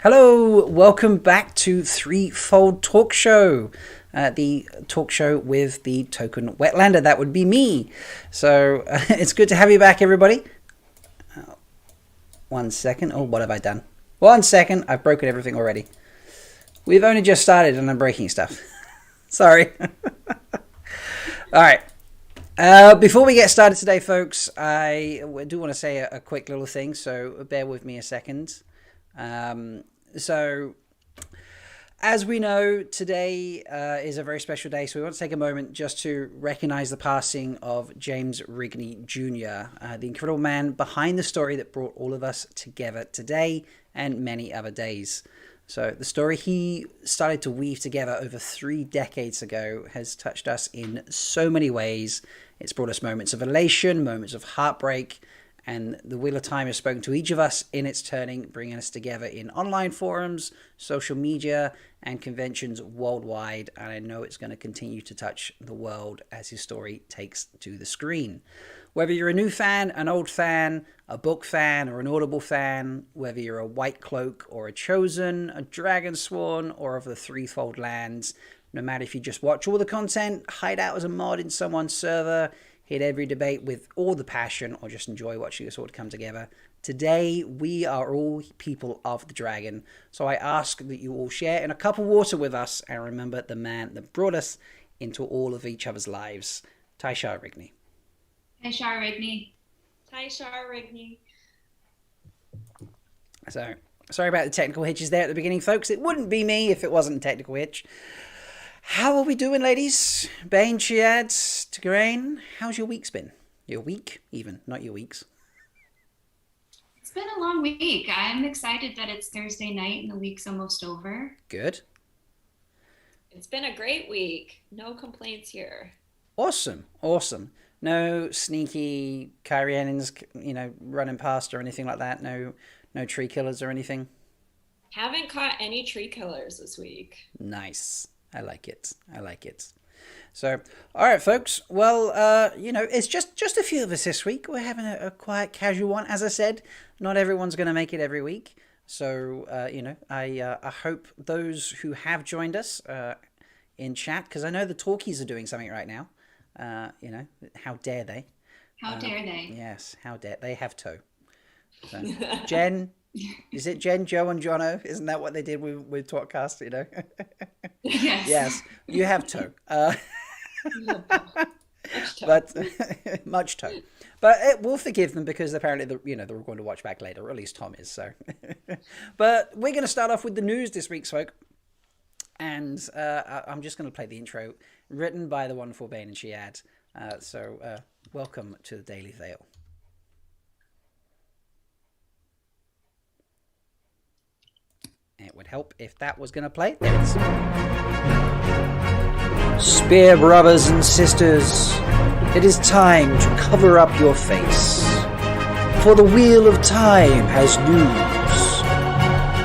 Hello, welcome back to Threefold Talk Show, the talk show with the token Wetlander. That would be me. So it's good to have you back, everybody. 1 second. Oh, what have I done? 1 second. I've broken everything already. We've only just started and I'm breaking stuff. Sorry. All right. Before we get started today, folks, I do want to say a quick little thing, so bear with me a second. So, as we know, today is a very special day, so we want to take a moment just to recognize the passing of James Rigney Jr., the incredible man behind the story that brought all of us together today and many other days. So the story he started to weave together over 3 decades ago has touched us in so many ways. It's brought us moments of elation, moments of heartbreak, and the Wheel of Time has spoken to each of us in its turning, bringing us together in online forums, social media, and conventions worldwide. And I know it's going to continue to touch the world as his story takes to the screen. Whether you're a new fan, an old fan, a book fan, or an Audible fan, whether you're a White Cloak or a Chosen, a Dragon Sworn, or of the Threefold Lands, no matter if you just watch all the content, hide out as a mod in someone's server, hit every debate with all the passion, or just enjoy watching us all come together. Today, we are all people of the dragon, so I ask that you all share in a cup of water with us and remember the man that brought us into all of each other's lives, Taishar Rigney. Taishar Rigney. Taishar Rigney. So, sorry about the technical hitches there at the beginning, folks. It wouldn't be me if it wasn't a technical hitch. How are we doing, ladies? Bain&Chiad, Tigraine, how's your week's been? Your week, even, not your weeks. It's been a long week. I'm excited that it's Thursday night and the week's almost over. Good. It's been a great week. No complaints here. Awesome, awesome. No sneaky Kyrianins, running past or anything like that? No tree killers or anything? Haven't caught any tree killers this week. Nice. I like it. So, all right, folks. Well, it's just a few of us this week. We're having a quiet, casual one. As I said, not everyone's going to make it every week. So, I hope those who have joined us in chat, because I know the talkies are doing something right now. How dare they? How dare they? Yes, how dare they have toe. So, Jen. Is it Jen, Joe, and Jono? Isn't that what they did with Twatcast, Yes. Yes, you have toe. Much toe. But much toe. But we'll forgive them because apparently they're going to watch back later, or at least Tom is. So, but we're going to start off with the news this week, folk. And I'm just going to play the intro, written by the wonderful Bain&Chiad. So welcome to the Daily Vale. It would help if that was going to play. There it is. Spear brothers and sisters, it is time to cover up your face. For the Wheel of Time has news,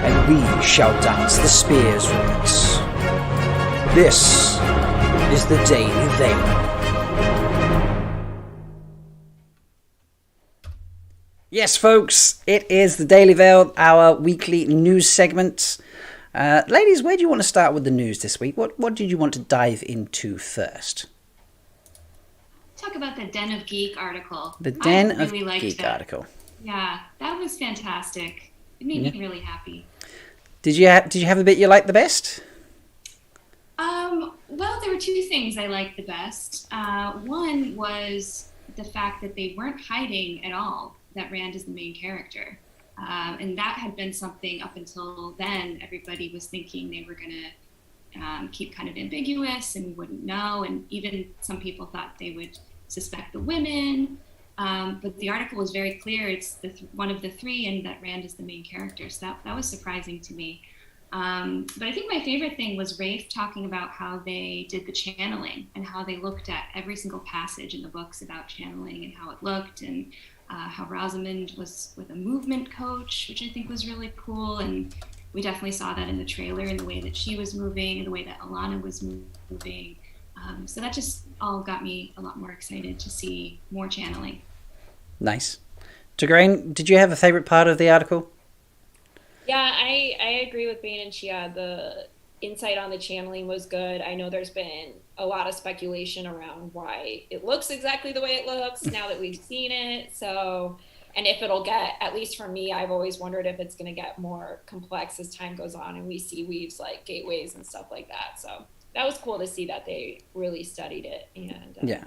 and we shall dance the spears from it. This is the Daily Vale. Yes, folks, it is the Daily Vale, our weekly news segment. Ladies, where do you want to start with the news this week? What did you want to dive into first? Talk about the Den of Geek article. The Den I of really liked Geek that. article. Yeah, that was fantastic. It made me really happy. Did you have a bit you liked the best? Well, there were 2 things I liked the best. One was the fact that they weren't hiding at all that Rand is the main character. And that had been something up until then everybody was thinking they were going to keep kind of ambiguous and we wouldn't know. And even some people thought they would suspect the women. But the article was very clear. It's one of the 3 and that Rand is the main character. So that was surprising to me. But I think my favorite thing was Rafe talking about how they did the channeling and how they looked at every single passage in the books about channeling and how it looked, and how Rosamund was with a movement coach, which I think was really cool. And we definitely saw that in the trailer, in the way that she was moving and the way that Alana was moving. So that just all got me a lot more excited to see more channeling. Nice. Tigraine, did you have a favorite part of the article? Yeah, I agree with Bain&Chiad. The insight on the channeling was good. I know there's been a lot of speculation around why it looks exactly the way it looks now that we've seen it. So, and if it'll get, at least for me, I've always wondered if it's going to get more complex as time goes on and we see weaves like gateways and stuff like that. So that was cool to see that they really studied it and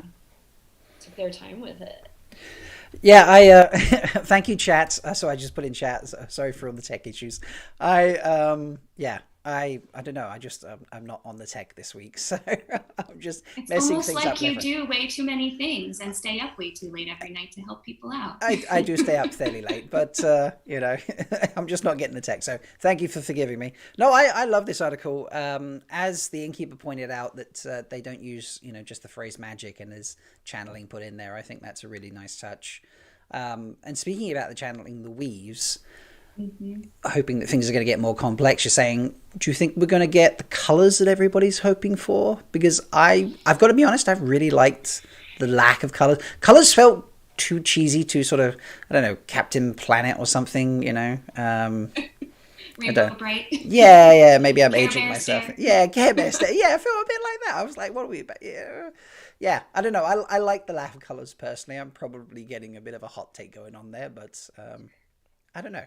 took their time with it. Yeah, I thank you, chat. So I just put in chat. Sorry for all the tech issues. I don't know. I'm not on the tech this week, so I'm just it's messing almost things like up. You do way too many things and stay up way too late every night to help people out. I do stay up fairly late, but I'm just not getting the tech. So thank you for forgiving me. No, I love this article. As the innkeeper pointed out that they don't use just the phrase magic and there's channeling put in there. I think that's a really nice touch. And speaking about the channeling, the weaves. Mm-hmm. Hoping that things are going to get more complex. You're saying, do you think we're going to get the colors that everybody's hoping for? Because I've got to be honest, I've really liked the lack of colors. Colors felt too cheesy, too sort of, I don't know, Captain Planet or something, Rainbow Bright. Yeah, maybe I'm aging myself. Stare. Yeah, Care Bear Stare. Yeah, I feel a bit like that. I was like, what are we about? Yeah, I don't know. I like the lack of colors personally. I'm probably getting a bit of a hot take going on there, but I don't know.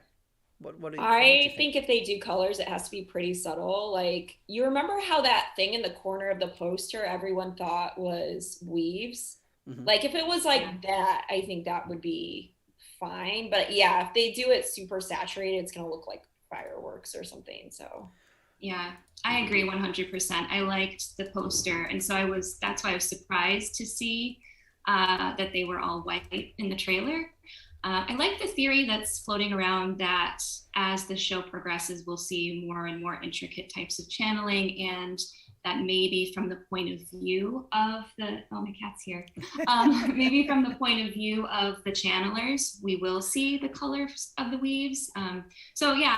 I think if they do colors, it has to be pretty subtle. Like, you remember how that thing in the corner of the poster everyone thought was weaves? Mm-hmm. Like, if it was like that, I think that would be fine. But yeah, if they do it super saturated, it's going to look like fireworks or something. So yeah, I agree 100%. I liked the poster. And so that's why I was surprised to see that they were all white in the trailer. I like the theory that's floating around that as the show progresses, we'll see more and more intricate types of channeling, and that maybe from the point of view of my cat's here, maybe from the point of view of the channelers, we will see the colors of the weaves. So yeah,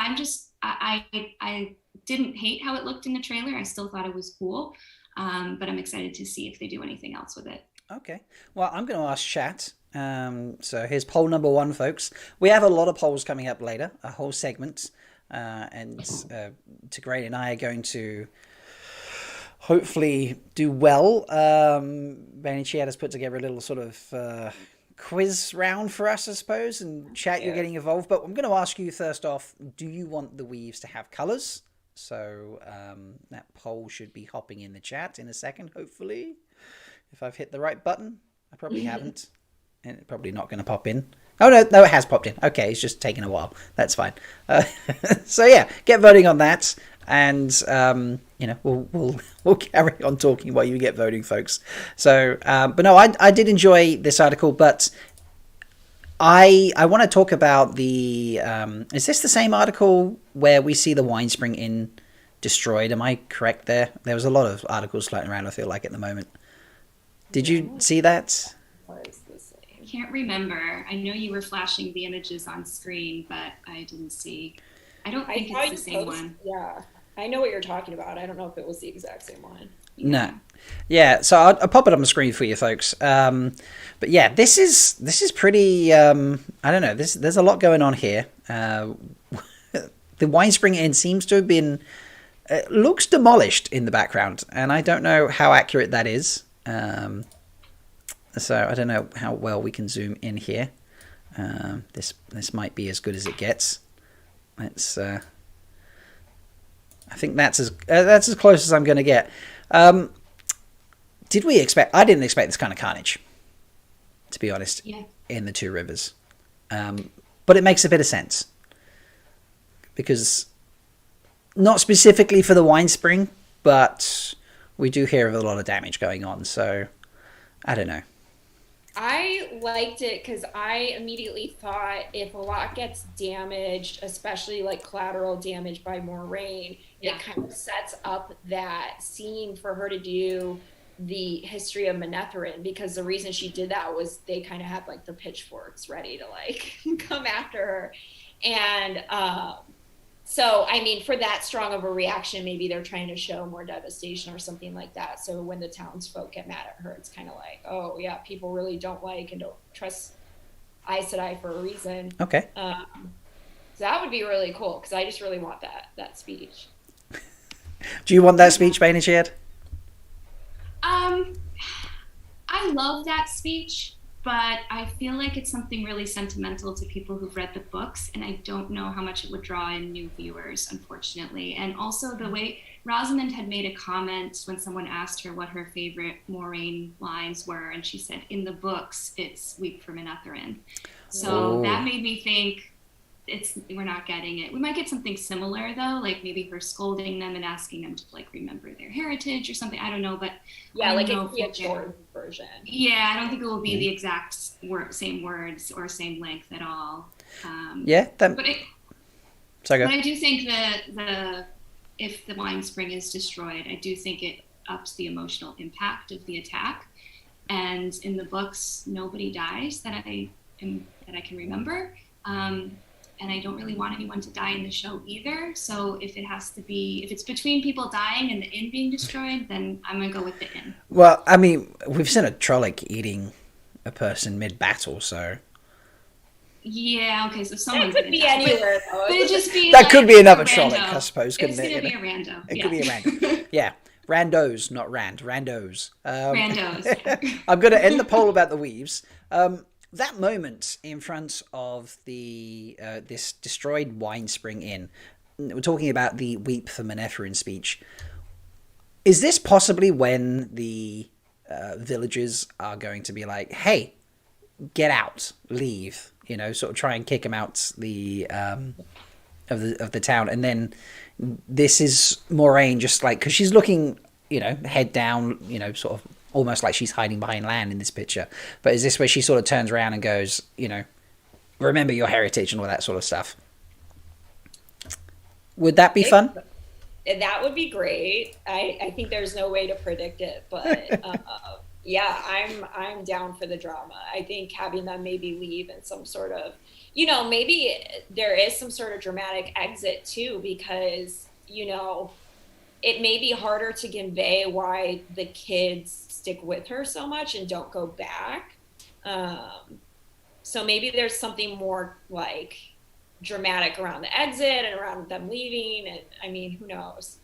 I didn't hate how it looked in the trailer. I still thought it was cool, but I'm excited to see if they do anything else with it. Okay, well, I'm going to ask chat. So here's poll number 1, folks. We have a lot of polls coming up later, a whole segment, and Tigraine and I are going to hopefully do well. Bain&Chiad has put together a little sort of quiz round for us, I suppose, and chat, you're getting involved. But I'm going to ask you first off, do you want the weaves to have colours? So that poll should be hopping in the chat in a second, hopefully, if I've hit the right button. I probably haven't. And it's probably not going to pop in. Oh, no, it has popped in. Okay, it's just taking a while. That's fine. So, yeah, get voting on that. And, we'll carry on talking while you get voting, folks. So, but no, I did enjoy this article, but I want to talk about the... is this the same article where we see the wine spring inn destroyed? Am I correct there? There was a lot of articles floating around, I feel like, at the moment. Did you see that? Can't remember. I know you were flashing the images on screen, but I didn't see. I don't think it's the same one. Yeah, I know what you're talking about. I don't know if it was the exact same one. No. Yeah, so I'll pop it on the screen for you folks. But yeah, this is pretty I don't know, there's a lot going on here. The wine spring inn seems to have been looks demolished in the background, and I don't know how accurate that is. So I don't know how well we can zoom in here. This might be as good as it gets. Let's. I think that's as close as I'm going to get. Did we expect? I didn't expect this kind of carnage, to be honest. Yeah. In the two rivers, but it makes a bit of sense because not specifically for the wine spring, but we do hear of a lot of damage going on. So I don't know. I liked it because I immediately thought if a lot gets damaged, especially like collateral damage by more rain, it kind of sets up that scene for her to do the history of Melindhra, because the reason she did that was they kind of had like the pitchforks ready to like come after her. And so, I mean, for that strong of a reaction, maybe they're trying to show more devastation or something like that. So when the townsfolk get mad at her, it's kind of like, oh, yeah, people really don't like and don't trust Aes Sedai for a reason. Okay. So that would be really cool because I just really want that speech. Do you want that speech, Bain&Chiad? I love that speech, but I feel like it's something really sentimental to people who've read the books, and I don't know how much it would draw in new viewers, unfortunately. And also the way Rosamund had made a comment when someone asked her what her favorite Moraine lines were, and she said, in the books, it's Weep for Melindhra. So that made me think we're not getting it. We might get something similar though, like maybe her scolding them and asking them to like remember their heritage or something. I don't know, but yeah, like it's a short version. Yeah, I don't think it will be the exact same words or same length at all. But I do think that if the wine spring is destroyed, I do think it ups the emotional impact of the attack. And in the books, nobody dies that I can remember. And I don't really want anyone to die in the show either. So if it's between people dying and the inn being destroyed, then I'm going to go with the inn. Well, I mean, we've seen a Trolloc eating a person mid-battle, so... Yeah, okay, so someone could be anywhere, though. But it'd just be that could be another Trolloc, I suppose, couldn't it? It's going to be a rando. It could be a rando. Yeah. Randos, not rand. Randos. Randos. Yeah. I'm going to end the poll about the weaves. That moment in front of the this destroyed wine spring inn, we're talking about the Weep for Melindhra speech. Is this possibly when the villagers are going to be like, hey, get out, leave, sort of try and kick him out of the town, and then this is Moraine just like, because she's looking, head down, sort of almost like she's hiding behind land in this picture. But is this where she sort of turns around and goes, remember your heritage and all that sort of stuff? Would that be fun? That would be great. I think there's no way to predict it, but yeah, I'm down for the drama. I think having them maybe leave in some sort of, maybe there is some sort of dramatic exit too, because, it may be harder to convey why the kids stick with her so much and don't go back. So maybe there's something more like dramatic around the exit and around them leaving. And I mean, who knows?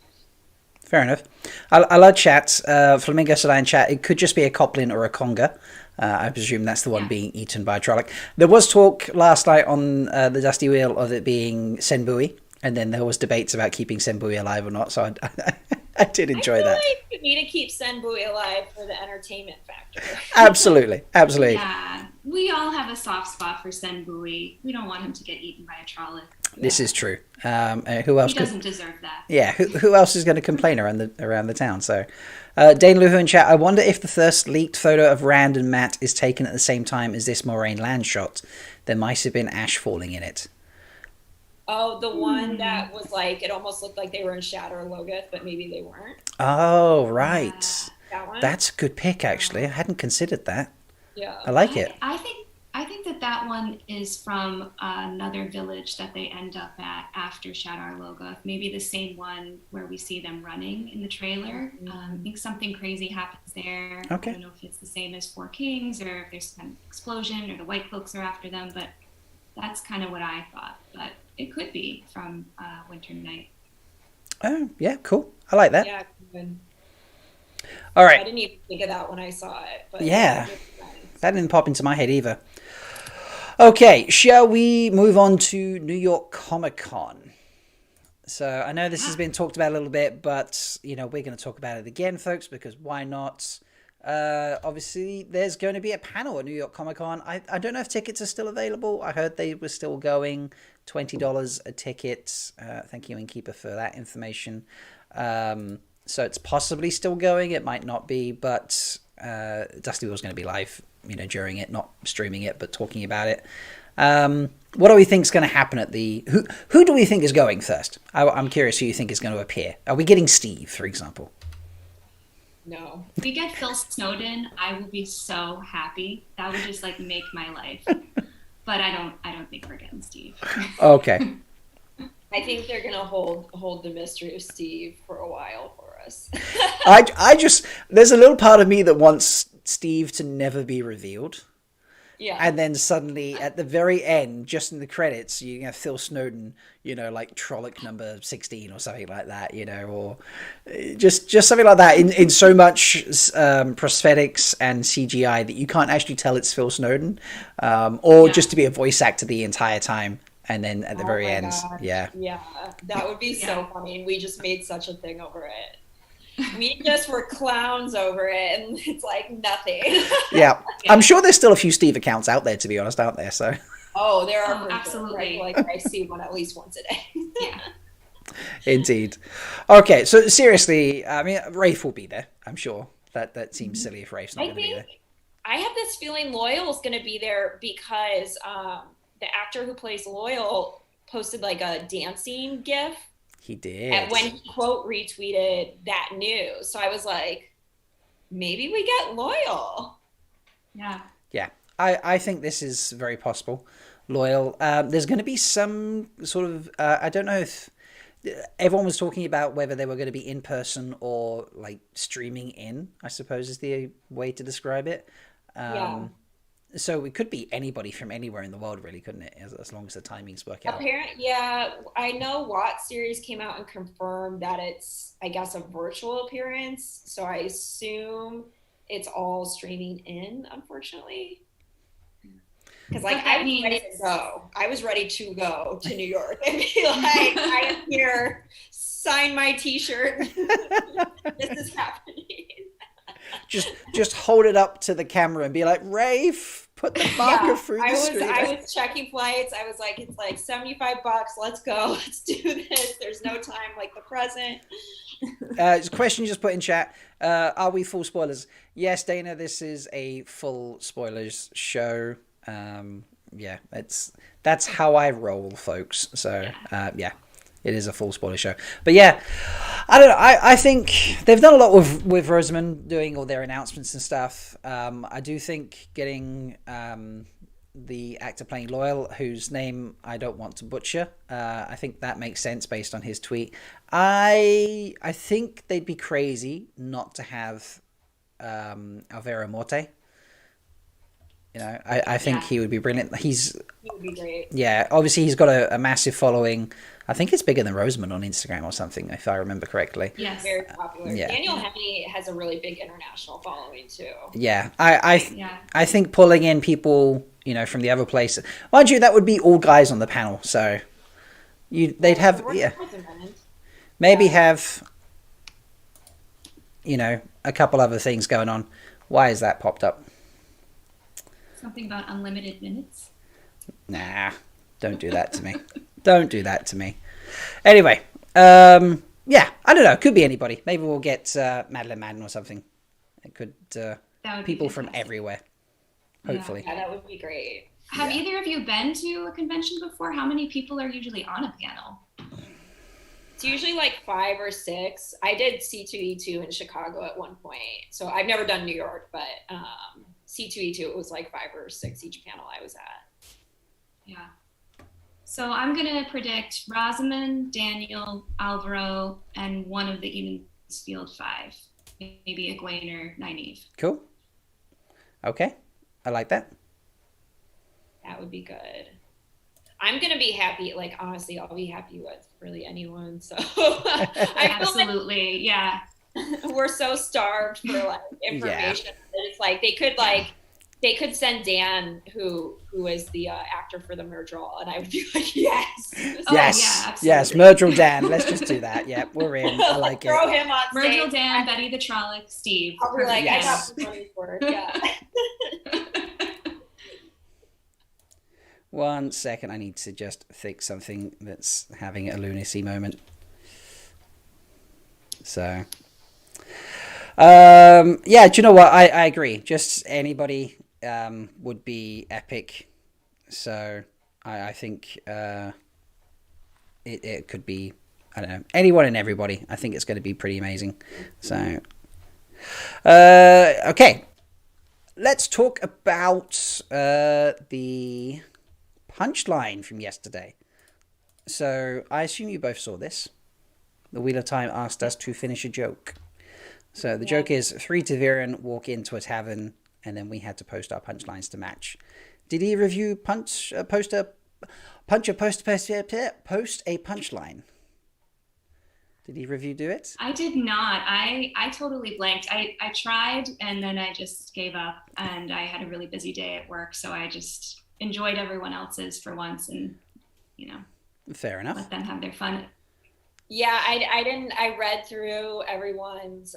Fair enough. I love chat. Flamingo said in chat, it could just be a Coplin or a Conga. I presume that's the one being eaten by a Trolloc. There was talk last night on the Dusty Wheel of it being Senbui. And then there was debates about keeping Senbui alive or not. So I did enjoy that. Like we need to keep Senbui alive for the entertainment factor. Absolutely. Yeah, we all have a soft spot for Senbui. We don't want him to get eaten by a Trolloc. This is true. Who else? He doesn't deserve that. Yeah. Who else is going to complain around the town? So, Dane Luhu in chat. I wonder if the first leaked photo of Rand and Mat is taken at the same time as this Moraine land shot. There might have been ash falling in it. Oh, the one that was like, it almost looked like they were in Shadow Logoth, but maybe they weren't. Oh, right. That one? That's a good pick, actually. I hadn't considered that. Yeah. I like it. I think that one is from another village that they end up at after Shadow Logoth. Maybe the same one where we see them running in the trailer. I think something crazy happens there. Okay. I don't know if it's the same as Four Kings or if there's some explosion or the White Cloaks are after them, but that's kind of what I thought. But it could be from Winter Night. Oh, yeah, cool. I like that. Yeah, good. All right. I didn't even think of that when I saw it. But yeah, that didn't pop into my head either. Okay, shall we move on to New York Comic Con? So I know this has been talked about a little bit, but, we're going to talk about it again, folks, because why not? Obviously, there's going to be a panel at New York Comic Con. I don't know if tickets are still available. I heard they were still going. $20 a ticket. Thank you, Innkeeper, for that information. So it's possibly still going. It might not be, but Dusty Wheel's going to be live, during it, not streaming it, but talking about it. What do we think is going to happen at the... Who do we think is going first? I'm curious who you think is going to appear. Are we getting Steve, for example? No. If we get Phil Snowden, I will be so happy. That would just make my life. But I don't think we're getting Steve. Okay. I think they're gonna hold the mystery of Steve for a while for us. I just there's a little part of me that wants Steve to never be revealed. Yeah. And then suddenly at the very end, just in the credits, you have Phil Snowden, like Trolloc number 16 or something like that, or just something like that in so much prosthetics and CGI that you can't actually tell it's Phil Snowden, or just to be a voice actor the entire time. And then at the very end, yeah, that would be so funny. We just made such a thing over it. We just were clowns over it, and it's like nothing. Yeah, I'm sure there's still a few Steve accounts out there, to be honest, aren't there? So. Oh, there are absolutely. Sure, right? Like I see one at least once a day. Yeah. Indeed. Okay, so seriously, I mean, Rafe will be there. I'm sure that seems silly if Rafe's not going to be there. I have this feeling Loyal is going to be there because the actor who plays Loyal posted like a dancing gif. He did. And when he quote retweeted that news. So I was like, maybe we get Loyal. Yeah. Yeah. I think this is very possible. Loyal. There's going to be some sort of, I don't know if everyone was talking about whether they were going to be in person or like streaming in, I suppose is the way to describe it. So it could be anybody from anywhere in the world, really, couldn't it? As long as the timings work out. Apparently, I know Watt series came out and confirmed that it's, I guess, a virtual appearance. So I assume it's all streaming in, unfortunately. Because I was ready to go. I was ready to go to New York and be like, I am here. Sign my T-shirt. This is happening. Just hold it up to the camera and be like, Rafe, put the marker through the screen. I was checking flights. I was like, it's like $75. Let's go. Let's do this. There's no time like the present. Question just put in chat. Are we full spoilers? Yes, Dana, this is a full spoilers show. Yeah, that's how I roll, folks. So, yeah. It is a full spoiler show. But yeah, I don't know. I think they've done a lot with Rosamund doing all their announcements and stuff. I do think getting the actor playing Loyal, whose name I don't want to butcher, I think that makes sense based on his tweet. I think they'd be crazy not to have Alvaro Morte. I think he would be brilliant. He would be great. Yeah, obviously he's got a massive following. I think it's bigger than Rosamund on Instagram or something, if I remember correctly. Yes, very popular. Yeah. Daniel Henney has a really big international following too. Yeah, I think pulling in people, from the other places. Mind you, that would be all guys on the panel, so they'd have maybe have a couple other things going on. Why is that popped up? Something about unlimited minutes? Nah, don't do that to me. Don't do that to me. Anyway, yeah, I don't know. It could be anybody. Maybe we'll get Madeline Madden or something. It could people from everywhere. Hopefully. Yeah, that would be great. Have either of you been to a convention before? How many people are usually on a panel? It's usually like 5 or 6. I did C2E2 in Chicago at one point. So I've never done New York, but C2E2, it was like 5 or 6 each panel I was at. Yeah. So I'm going to predict Rosamund, Daniel, Alvaro, and one of the Evansfield 5. Maybe Egwene or Nynaeve. Cool. Okay. I like that. That would be good. I'm going to be happy. Like, honestly, I'll be happy with really anyone. So absolutely. Yeah. We're so starved for like information that it's like they could send Dan, who is the actor for the Myrddraal, and I would be like, yes. Yes, Myrddraal Dan. Let's just do that. Yep, we're in. I like Throw him on stage. Myrddraal Dan, Betty the Trolloc, Steve. I'll be like, yes. I got money for it. Yeah. 1 second, I need to just fix something that's having a lunacy moment. So, yeah, do you know what? I agree. Just anybody would be epic. So I think it could be, I don't know, anyone and everybody. I think it's going to be pretty amazing. So, okay. Let's talk about the punchline from yesterday. So I assume you both saw this. The Wheel of Time asked us to finish a joke. So the joke is 3 Ta'veren walk into a tavern and then we had to post our punchlines to match. Did either of you post a punchline? Did either of you do it? I did not. I totally blanked. I tried, and then I just gave up, and I had a really busy day at work, so I just enjoyed everyone else's for once, and fair enough. Let them have their fun. Yeah, I didn't. I read through everyone's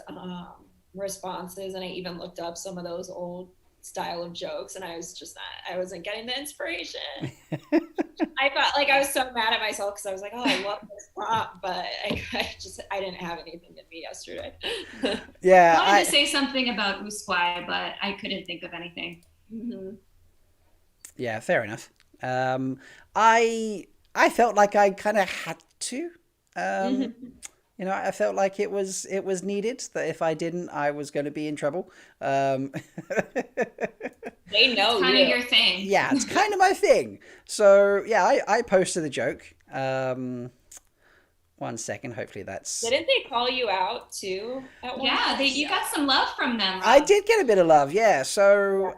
responses, and I even looked up some of those old style of jokes, and I wasn't getting the inspiration. I felt like I was so mad at myself because I was like, oh, I love this prompt, but I didn't have anything in me yesterday. Yeah, I wanted to say something about Usquai, but I couldn't think of anything. Mm-hmm. Yeah, fair enough. I felt like I kind of had to. I felt like it was needed, that if I didn't, I was going to be in trouble. They know it's kind of your thing. Yeah, it's kind of my thing. So yeah, I posted the joke. 1 second, hopefully that's... Didn't they call you out too? Yeah, you got some love from them, Rob. I did get a bit of love, yeah. So,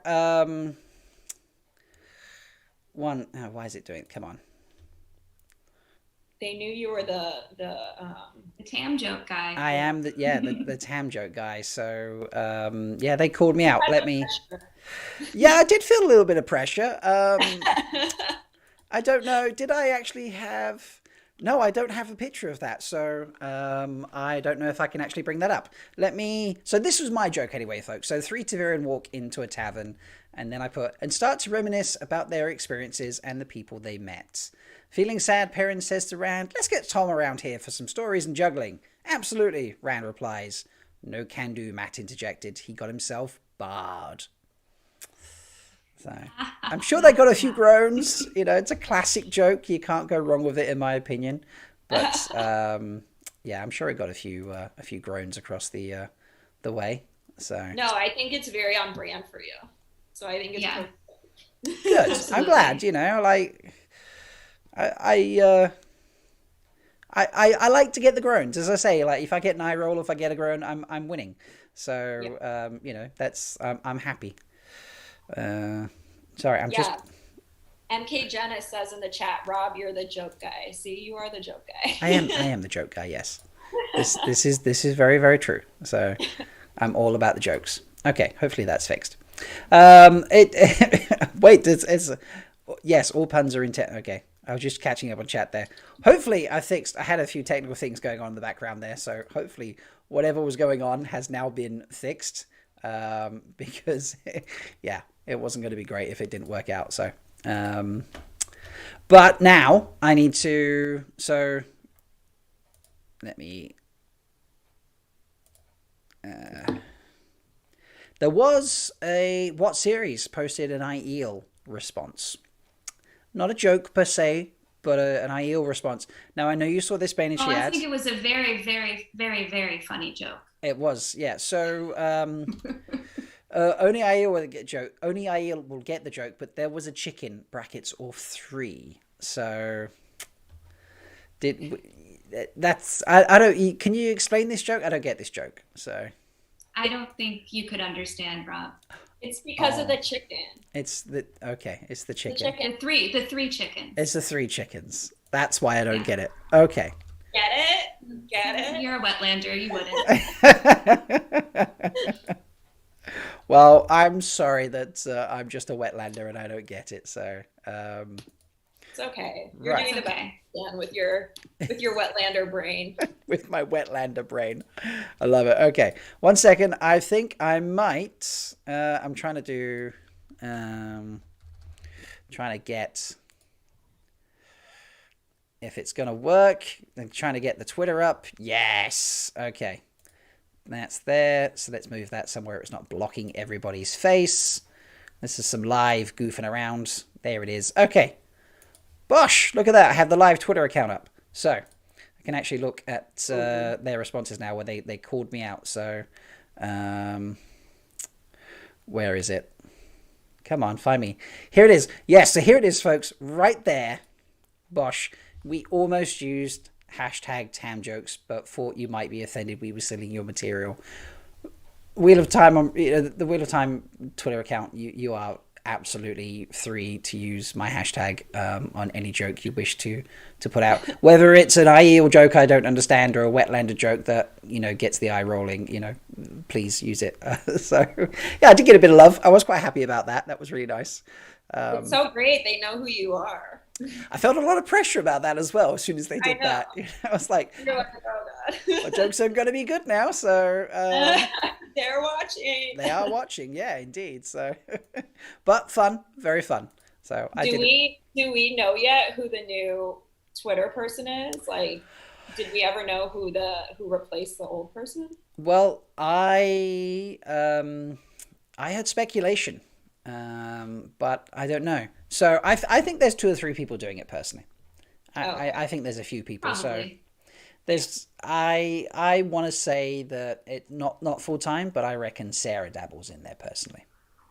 why is it doing it? Come on. They knew you were the Tam joke guy. I am the Tam joke guy. So yeah, they called me out. Yeah, I did feel a little bit of pressure. I don't know. Did I actually have? No, I don't have a picture of that. So I don't know if I can actually bring that up. So this was my joke anyway, folks. So 3 Tigraine walk into a tavern, and then I and start to reminisce about their experiences and the people they met. Feeling sad, Perrin says to Rand, let's get Tom around here for some stories and juggling. Absolutely, Rand replies. No can do, Matt interjected. He got himself barred. So I'm sure they got a few groans. It's a classic joke. You can't go wrong with it, in my opinion. But yeah, I'm sure it got a few groans across the way. So no, I think it's very on brand for you. So I think it's good. I'm glad. I like to get the groans, as I say. Like if I get an eye roll, if I get a groan, I'm winning. So that's I'm happy. Sorry, I'm just. MK Jenna says in the chat, Rob, you're the joke guy. See, you are the joke guy. I am the joke guy. Yes, this is very, very true. So I'm all about the jokes. Okay, hopefully that's fixed. Wait, it's yes, all puns are intent. Okay. I was just catching up on chat there. Hopefully I had a few technical things going on in the background there. So hopefully whatever was going on has now been fixed. Because yeah, it wasn't going to be great if it didn't work out. So, but now I need to, let me, there was a What Series posted an Aiel response. Not a joke per se, but an Aiel response. Now, I know you saw this Bain&Chiad. I think it was a very, very, very, very funny joke. It was, yeah. So only Aiel will get joke. Only Aiel will get the joke, but there was a chicken brackets or 3. So I don't. Can you explain this joke? I don't get this joke. So I don't think you could understand, Rob. It's because of the chicken. It's the chicken. The three chickens. It's the 3 chickens. That's why I don't get it. Okay. Get it? You're a Wetlander. You wouldn't. Well, I'm sorry that I'm just a Wetlander and I don't get it. So it's okay. You're doing the best with your Wetlander brain. With my Wetlander brain. I love it. Okay. 1 second. I think I might. I'm trying to do. Trying to get. If it's going to work. I'm trying to get the Twitter up. Yes. Okay. That's there. So let's move that somewhere it's not blocking everybody's face. This is some live goofing around. There it is. Okay. Bosh, look at that. I have the live Twitter account up. So I can actually look at their responses now where they called me out. So where is it? Come on, find me. Here it is. Yes, so here it is, folks. Right there. Bosh. We almost used #TamJokes, but thought you might be offended we were selling your material. Wheel of Time on the Wheel of Time Twitter account. You are absolutely free to use my hashtag on any joke you wish to put out, whether it's an Aiel joke I don't understand or a Wetlander joke that gets the eye rolling. Please use it. So yeah, I did get a bit of love. I was quite happy about that. That was really nice. It's so great. They know who you are. I felt a lot of pressure about that as well as soon as they did that. I was like, my jokes are going to be good now. So they're watching. They are watching. Yeah, indeed. So, but fun, very fun. So do we know yet who the new Twitter person is? Like, did we ever know who replaced the old person? Well, I had speculation. But I don't know. So I think there's 2 or 3 people doing it personally. I think there's a few people. Probably. So there's I want to say that it not full time, but I reckon Sarah dabbles in there personally.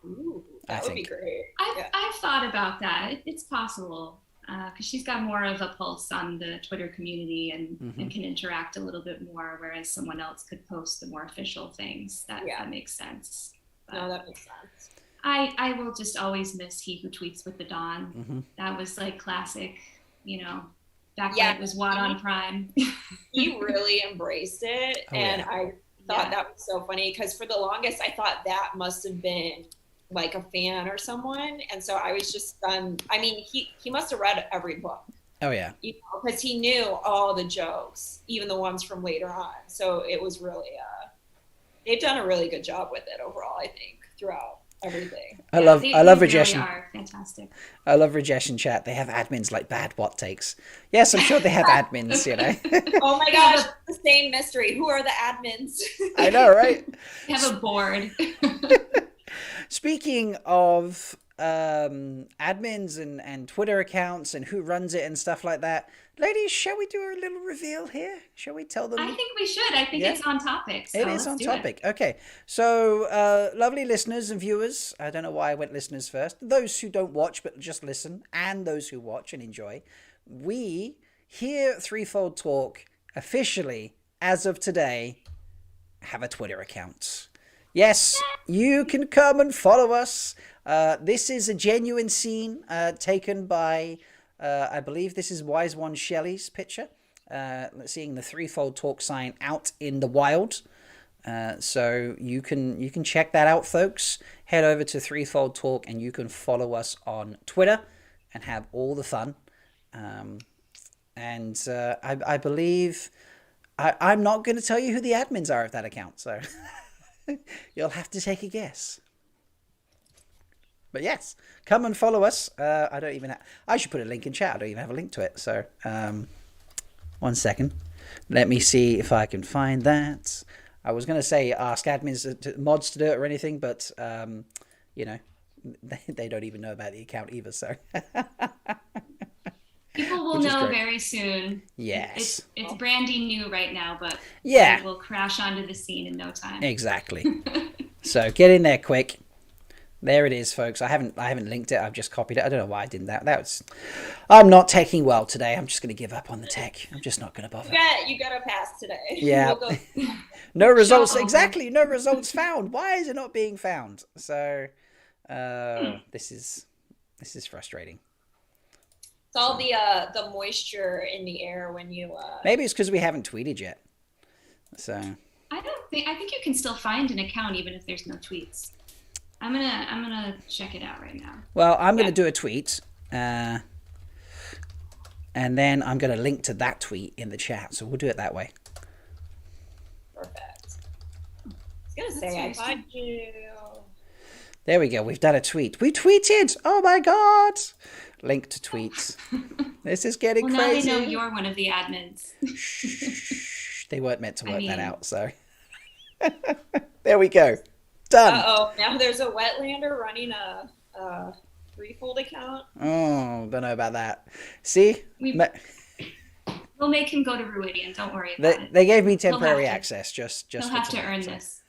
Ooh, that would be great. I've thought about that. It's possible because she's got more of a pulse on the Twitter community and can interact a little bit more, whereas someone else could post the more official things. That makes sense. But no, that makes sense. I will just always miss He Who Tweets with the Dawn. That was like classic, back when it was Watt on Prime. He really embraced it. I thought that was so funny because for the longest I thought that must have been like a fan or someone. And so I was just stunned. I mean, he must have read every book. Oh, yeah. Because he knew all the jokes, even the ones from later on. So it was really, they've done a really good job with it overall, I think, throughout everything. I love Rajesh. Really are fantastic. I love Rajesh and chat. They have admins like Bad What Takes. Yes, I'm sure they have admins, Oh my gosh, the same mystery. Who are the admins? I know, right? They have a board. Speaking of admins and Twitter accounts and who runs it and stuff like that, ladies, shall we do a little reveal here? Shall we tell them? I think we should. I think it's on topic. So it is on topic. Okay. So, lovely listeners and viewers, I don't know why I went listeners first. Those who don't watch but just listen, and those who watch and enjoy. We, here at Threefold Talk, officially, as of today, have a Twitter account. Yes, you can come and follow us. This is a genuine scene taken by... I believe this is Wise One Shelly's picture, seeing the Threefold Talk sign out in the wild. So you can check that out, folks. Head over to Threefold Talk and you can follow us on Twitter and have all the fun. I believe I'm not going to tell you who the admins are of that account, so you'll have to take a guess. But yes, come and follow us. I should put a link in chat. I don't even have a link to it. So, 1 second. Let me see if I can find that. I was going to say ask admins, mods to do it or anything, but, they don't even know about the account either. So, people will know very soon. Yes. It's brandy new right now, but it will crash onto the scene in no time. Exactly. So get in there quick. There it is, folks. I haven't linked it. I've just copied it. I don't know why I didn't that. I'm not teching well today. I'm just going to give up on the tech. I'm just not going to bother. You got a pass today. Yeah. No results. Exactly. No results found. Why is it not being found? So, this is frustrating. It's all the moisture in the air when you. Maybe it's because we haven't tweeted yet. So. I think you can still find an account even if there's no tweets. I'm gonna check it out right now. Well, I'm gonna do a tweet, and then I'm gonna link to that tweet in the chat. So we'll do it that way. Perfect. I was gonna say I find you. There we go. We've done a tweet. We tweeted. Oh my god! Link to tweets. This is getting crazy. Now they know you're one of the admins. Shh. They weren't meant to work that out. So there we go. Done. Now there's a Wetlander running a Threefold account. Oh, don't know about that. See? We'll make him go to Ruidian. Don't worry about it. They gave me temporary access. Just he'll have to earn this.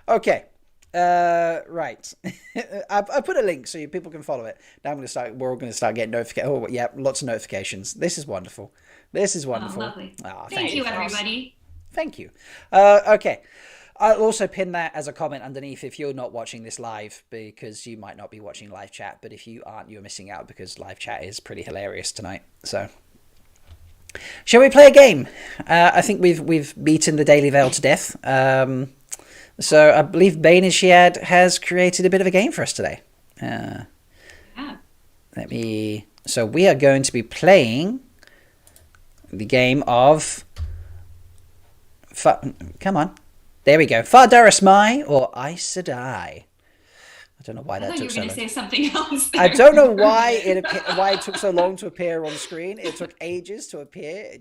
Okay. Right. I put a link so people can follow it. Now we're all going to start getting notifications. Oh, yeah, lots of notifications. This is wonderful. Oh, lovely. Thank you, everybody. Thank you. Okay. I'll also pin that as a comment underneath if you're not watching this live, because you might not be watching live chat, but if you aren't, you're missing out, because live chat is pretty hilarious tonight. So, shall we play a game? I think we've beaten the Daily Veil to death. So I believe Bain&Chiad has created a bit of a game for us today. Yeah. So we are going to be playing the game of... Come on. There we go. Fardaris Mai or Aes Sedai. I don't know why that took so long. I thought you were going to say something else there. I don't know why it took so long to appear on screen. It took ages to appear.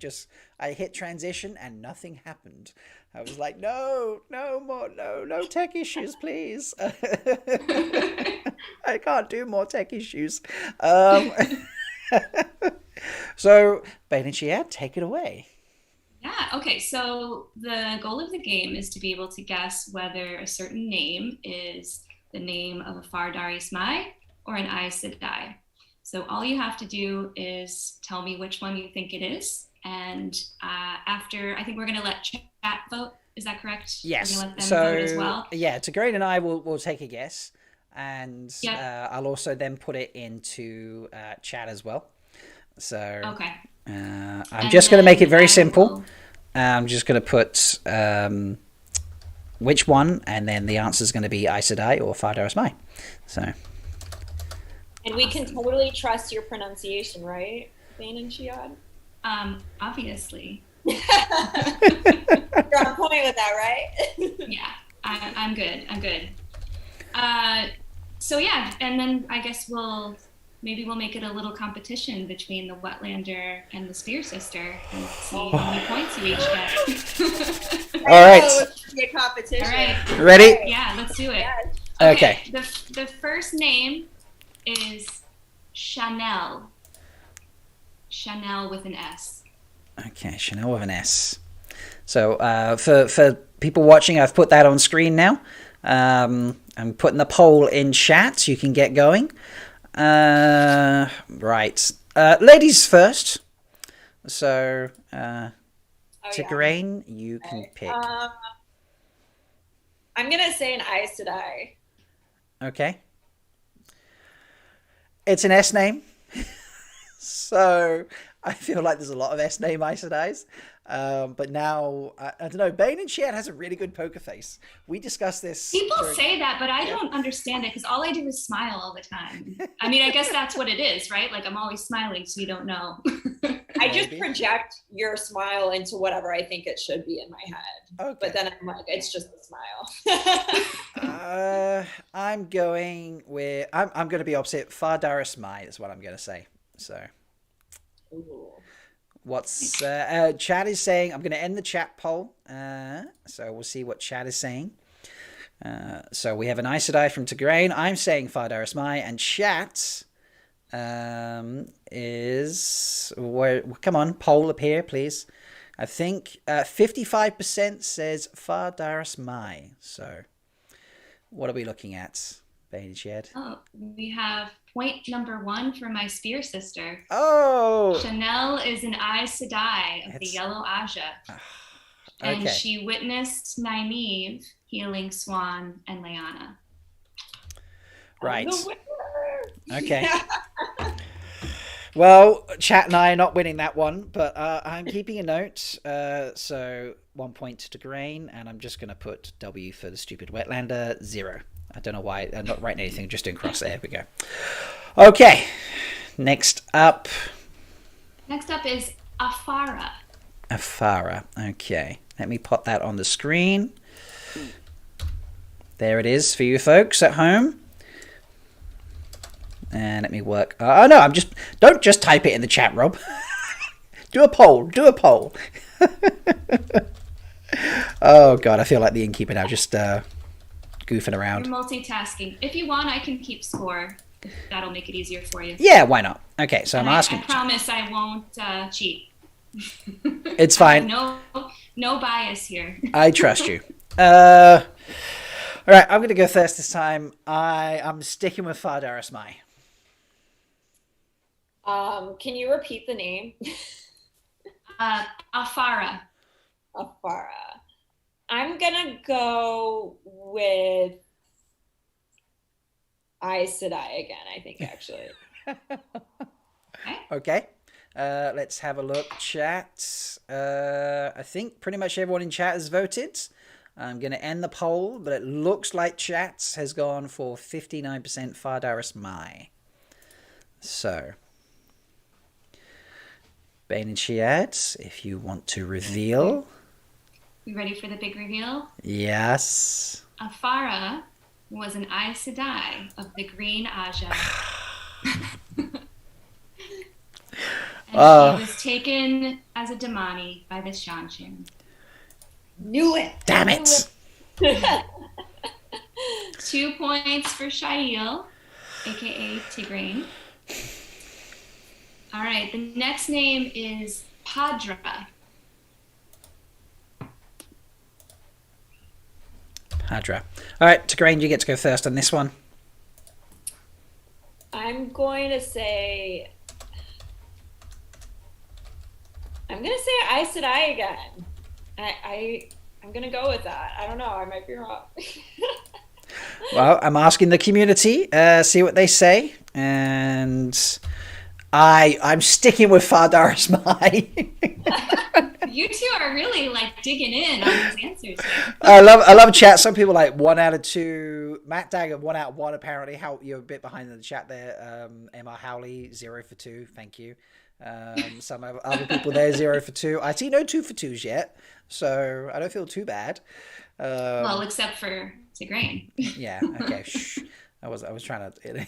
I hit transition and nothing happened. I was like, no tech issues, please. I can't do more tech issues. So, Bain&Chiad, take it away. Yeah, okay, so the goal of the game is to be able to guess whether a certain name is the name of a Fardaris Mai or an Aes Sedai. So all you have to do is tell me which one you think it is, and after, I think we're going to let chat vote, is that correct? Yes, we're going to let them vote as well? Yeah, Tigraine and I will take a guess, and I'll also then put it into chat as well. So okay. I'm just going to make it very simple. I'm just going to put which one, and then the answer is going to be Aes Sedai or Fardaris Mai. So. And we can totally trust your pronunciation, right, Bain&Chiad? Obviously. You're on point with that, right? Yeah, I'm good. So yeah, and then I guess maybe we'll make it a little competition between the Wetlander and the Spear Sister and see how many points you each get. All right. Let's be a competition. All right. Ready? Yeah, let's do it. Yes. Okay. The first name is Chanel. Chanel with an S. Okay, Chanel with an S. So for people watching, I've put that on screen now. I'm putting the poll in chat so you can get going. Right. Ladies first. So, Tigraine, you can pick. I'm going to say an Aes Sedai. Okay. It's an S name. So, I feel like there's a lot of S name Aes Sedais. But now, I don't know, Bain&Chiad has a really good poker face. We discussed this. People say that, but I don't understand it because all I do is smile all the time. I mean, I guess that's what it is, right? Like I'm always smiling, so you don't know. I just project your smile into whatever I think it should be in my head. Okay. But then I'm like, it's just a smile. I'm going to be opposite. Fardaris Mai is what I'm going to say. So. Ooh. What's Chad is saying? I'm going to end the chat poll. So we'll see what Chad is saying. So we have an Aes Sedai from Tigraine. I'm saying Fardaris Mai, and chat is where? Come on, poll up here, please. I think 55% says Fardaris Mai. So what are we looking at, Bain&Chiad? Oh, we have point number 1 for my Spear Sister. Oh! Chanel is an Aes Sedai of the Yellow Aja. Okay. And she witnessed Nynaeve healing Swan and Leanna. Right. Okay. Well, Chat and I are not winning that one, but I'm keeping a note. So 1 point to Tigraine, and I'm just going to put W for the stupid Wetlander, 0. I don't know why. I'm not writing anything, just doing cross. There we go. Okay. Next up is Afara. Afara. Okay. Let me put that on the screen. There it is for you folks at home. And let me work. Oh, no. Don't just type it in the chat, Rob. Do a poll. Oh, God. I feel like the innkeeper now, just goofing around. You're multitasking. If you want, I can keep score. That'll make it easier for you. Yeah, why not? Okay, so I'm asking. I promise I won't cheat. It's fine. No bias here. I trust you. All right, I'm going to go first this time. I'm sticking with Fardaris Mai. Can you repeat the name? Afara. Afara. I'm gonna go with Aes Sedai again, I think, actually. Okay. Let's have a look. Chat. I think pretty much everyone in chat has voted. I'm going to end the poll, but it looks like chat has gone for 59% Fardaris Mai. So, Bain&Chiad, if you want to reveal. You ready for the big reveal? Yes. Afara was an Aes Sedai of the Green Aja. And she was taken as a Damani by the Shanshin. Knew it! Damn it! 2 points for Shaiel, aka Tigraine. All right, the next name is Padra. Padra. All right, Tigraine, you get to go first on this one. I'm going to say Aes Sedai again. I'm going to go with that. I don't know. I might be wrong. Well, I'm asking the community, see what they say. And I'm sticking with Fardaris Mai. You two are really like digging in on these answers. I love chat. Some people like 1 out of 2. Matt Dagger 1 out of 1 apparently. How you're a bit behind in the chat there. Emma Howley 0 for 2. Thank you. Some other people there 0 for 2. I see no 2 for 2s yet, so I don't feel too bad. Well, except for Tigraine. Yeah. Okay. Shh. I was trying to.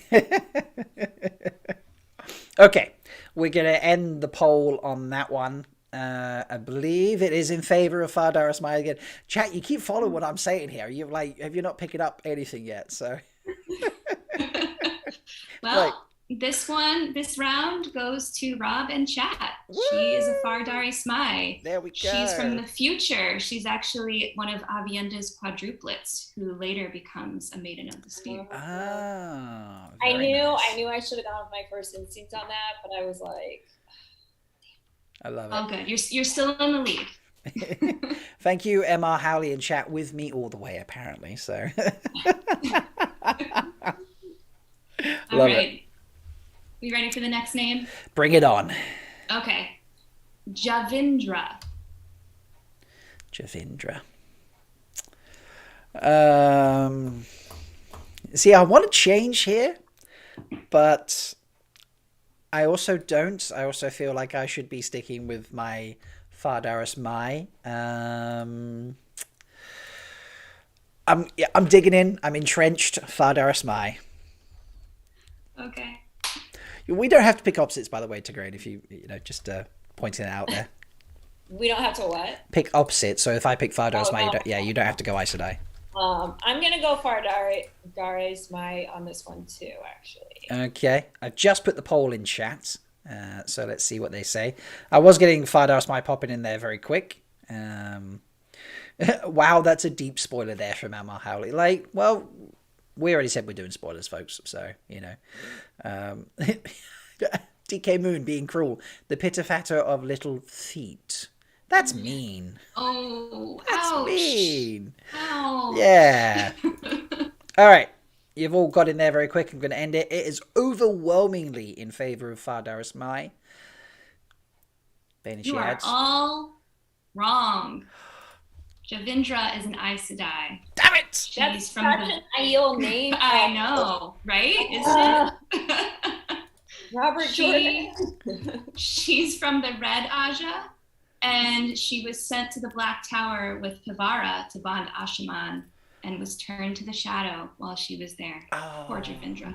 Okay, we're gonna end the poll on that one. I believe it is in favor of Fardaris Mai again. Chat, you keep following what I'm saying here. Have you not picked up anything yet? So. Well, this round goes to Rob and Chat. Woo! She is a Fardaris Mai. There we go. She's from the future. She's actually one of Avienda's quadruplets, who later becomes a Maiden of the Spear. Ah, I knew nice. I should have gone with my first instinct on that, but I was like, I love it. Oh, good. You're still in the lead. Thank you, Emma Howley in chat with me all the way, apparently. So. All right. We ready for the next name? Bring it on. Okay. Javindra. See, I want to change here, but I also don't. I also feel like I should be sticking with my Fardaris Mai. I'm digging in. I'm entrenched. Fardaris Mai. Okay. We don't have to pick opposites, by the way, Tigraine, if you just pointing it out there. we don't have to what? Pick opposites. So if I pick Fardaris Mai, you don't have to go Aes Sedai. I'm going to go Fardaris Mai on this one too, actually. Okay. I've just put the poll in chat. So let's see what they say. I was getting Fardaris Mai popping in there very quick. Wow, that's a deep spoiler there from Emma Howley. We already said we're doing spoilers, folks. So, DK Moon being cruel. The pitter-fatter of little feet. That's mean. Oh, That's ouch. mean. Ouch. Yeah. All right. You've all got in there very quick. I'm going to end it. It is overwhelmingly in favor of Fardaris Mai. You are all wrong. Javindra is an Aes Sedai. Damn it! That's from such an Aiel name. I know, right? Isn't it? Robert Jordan. She's from the Red Aja, and she was sent to the Black Tower with Pivara to bond Ashaman, and was turned to the shadow while she was there. Oh. Poor Javindra.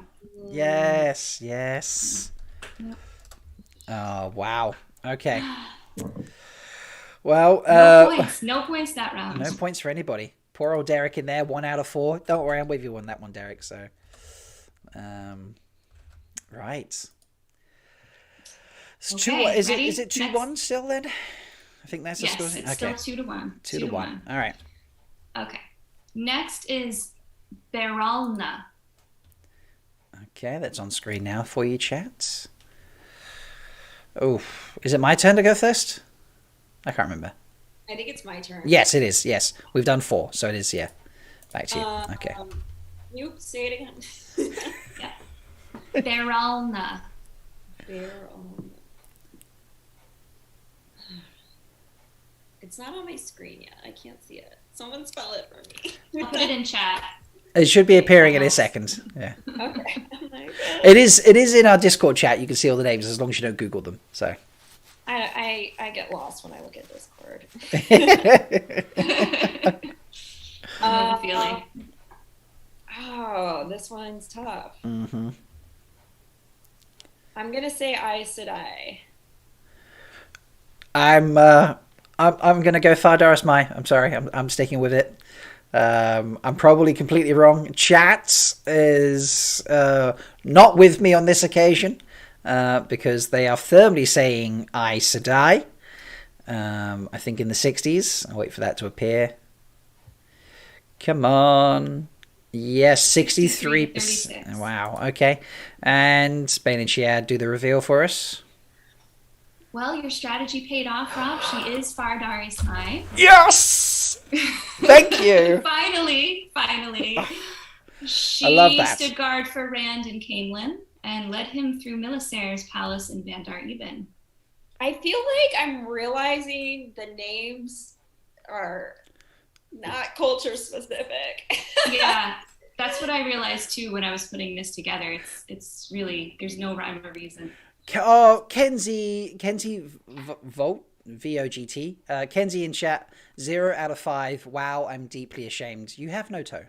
Yes. Yep. Oh, wow. Okay. Well, no points that round. No points for anybody. Poor old Derek in there, 1 out of 4. Don't worry, I'm with you on that one, Derek. So, right. Okay, is ready? it 2-1 still then? I think that's the score. Yes, it's still 2-1. 2-1. All right. Okay. Next is Beralna. Okay, that's on screen now for you, chat. Oh, is it my turn to go first? I can't remember. I think it's my turn. Yes, it is. Yes, we've done 4, so it is. Yeah, back to you. Okay. You say it again. Yeah. Beralna. It's not on my screen yet. I can't see it. Someone spell it for me. I'll put it in chat. It should be appearing in a second. Yeah. Okay. It is in our Discord chat. You can see all the names as long as you don't Google them. So. I get lost when I look at Discord. I have a feeling. Oh, this one's tough. Mm-hmm. I'm gonna say Aes Sedai. I'm gonna go Fardaris Mai. I'm sorry. I'm sticking with it. I'm probably completely wrong. Chat is not with me on this occasion because they are firmly saying Aes Sedai. I think in the 60s. I'll wait for that to appear. Come on. Yes, 63%. Wow. Okay. And Bain&Chiad do the reveal for us. Well, your strategy paid off, Rob. She is Fardaris Mai. Yes! Thank you. Finally. She I love that. stood guard for Rand and Caemlyn and led him through Milisair's palace in Bandar Eben. I feel like I'm realizing the names are not culture specific. Yeah, that's what I realized too when I was putting this together. It's really, there's no rhyme or reason. Kenzie Vogt, VOGT. Kenzie in chat, 0 out of 5. Wow, I'm deeply ashamed. You have no toe.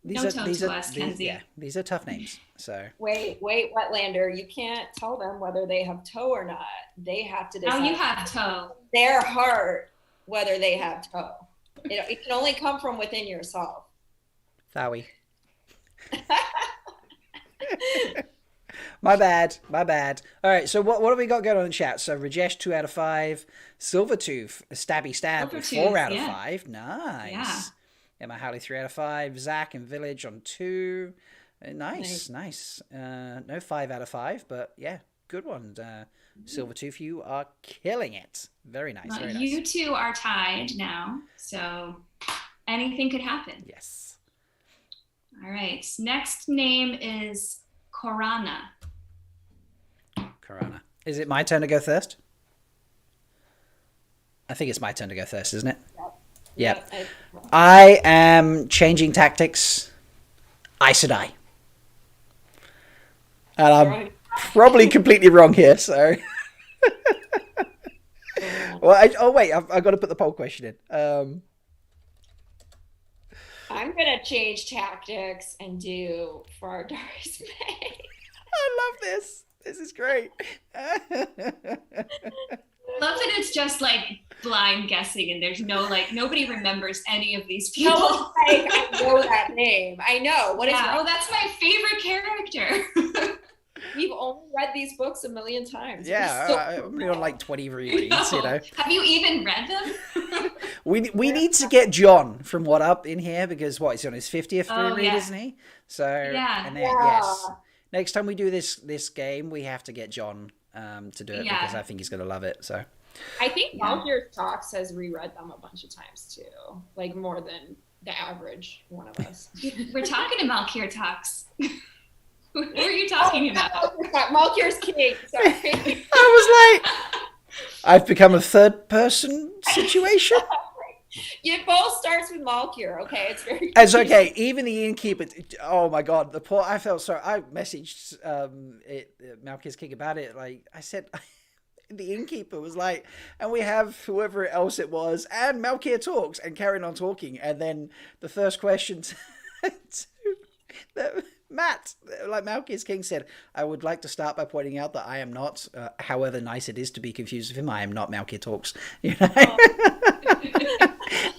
Kenzie. These are tough names. So wait, Wetlander, you can't tell them whether they have toe or not. They have to decide. Oh, you have toe. Their heart, whether they have toe. It can only come from within yourself. Thawi. My bad. All right, so what have we got going on in chat? So Rajesh, 2 out of 5. Silvertooth, Stabby Stab, 4 out of 5. Nice. Yeah. Emma Howley, 3 out of 5. Zach and Village on 2. Nice. No 5 out of 5, but yeah, good one. Silvertooth, you are killing it. Very nice. Very nice. You two are tied now, so anything could happen. Yes. All right. Next name is Corana. Is it my turn to go first? I think it's my turn to go first, isn't it? Yep. I am changing tactics. Aes Sedai. And I'm probably completely wrong here, so... Well, wait, I've got to put the poll question in. I'm going to change tactics and do Fardaris Mai. I love this. This is great. Love that it's just like blind guessing and there's no nobody remembers any of these people. No, I know that name. I know. What is that? Oh, that's my favorite character. We've only read these books a million times. Yeah, I'm only on like 20 rereads, you know. Have you even read them? we need to get John from What Up in here because he's on his 50th reread, isn't he? So yes. Next time we do this game, we have to get John to do it because I think he's going to love it. So I think Malkier Talks has reread them a bunch of times too, like more than the average one of us. We're talking to Malkier Talks. Who are you talking about? Malkier's king. Sorry. I was like, I've become a third person situation. It both starts with Malkier, okay? It's okay. Even the innkeeper. Oh my god, the poor. I felt sorry. I messaged Malkier's king about it. Like I said, the innkeeper was like, and we have whoever else it was, and Malkier talks and carrying on talking, and then the first question Matt, like Malkier's king said, I would like to start by pointing out that I am not, however nice it is to be confused with him, I am not Malkier Talks. You know?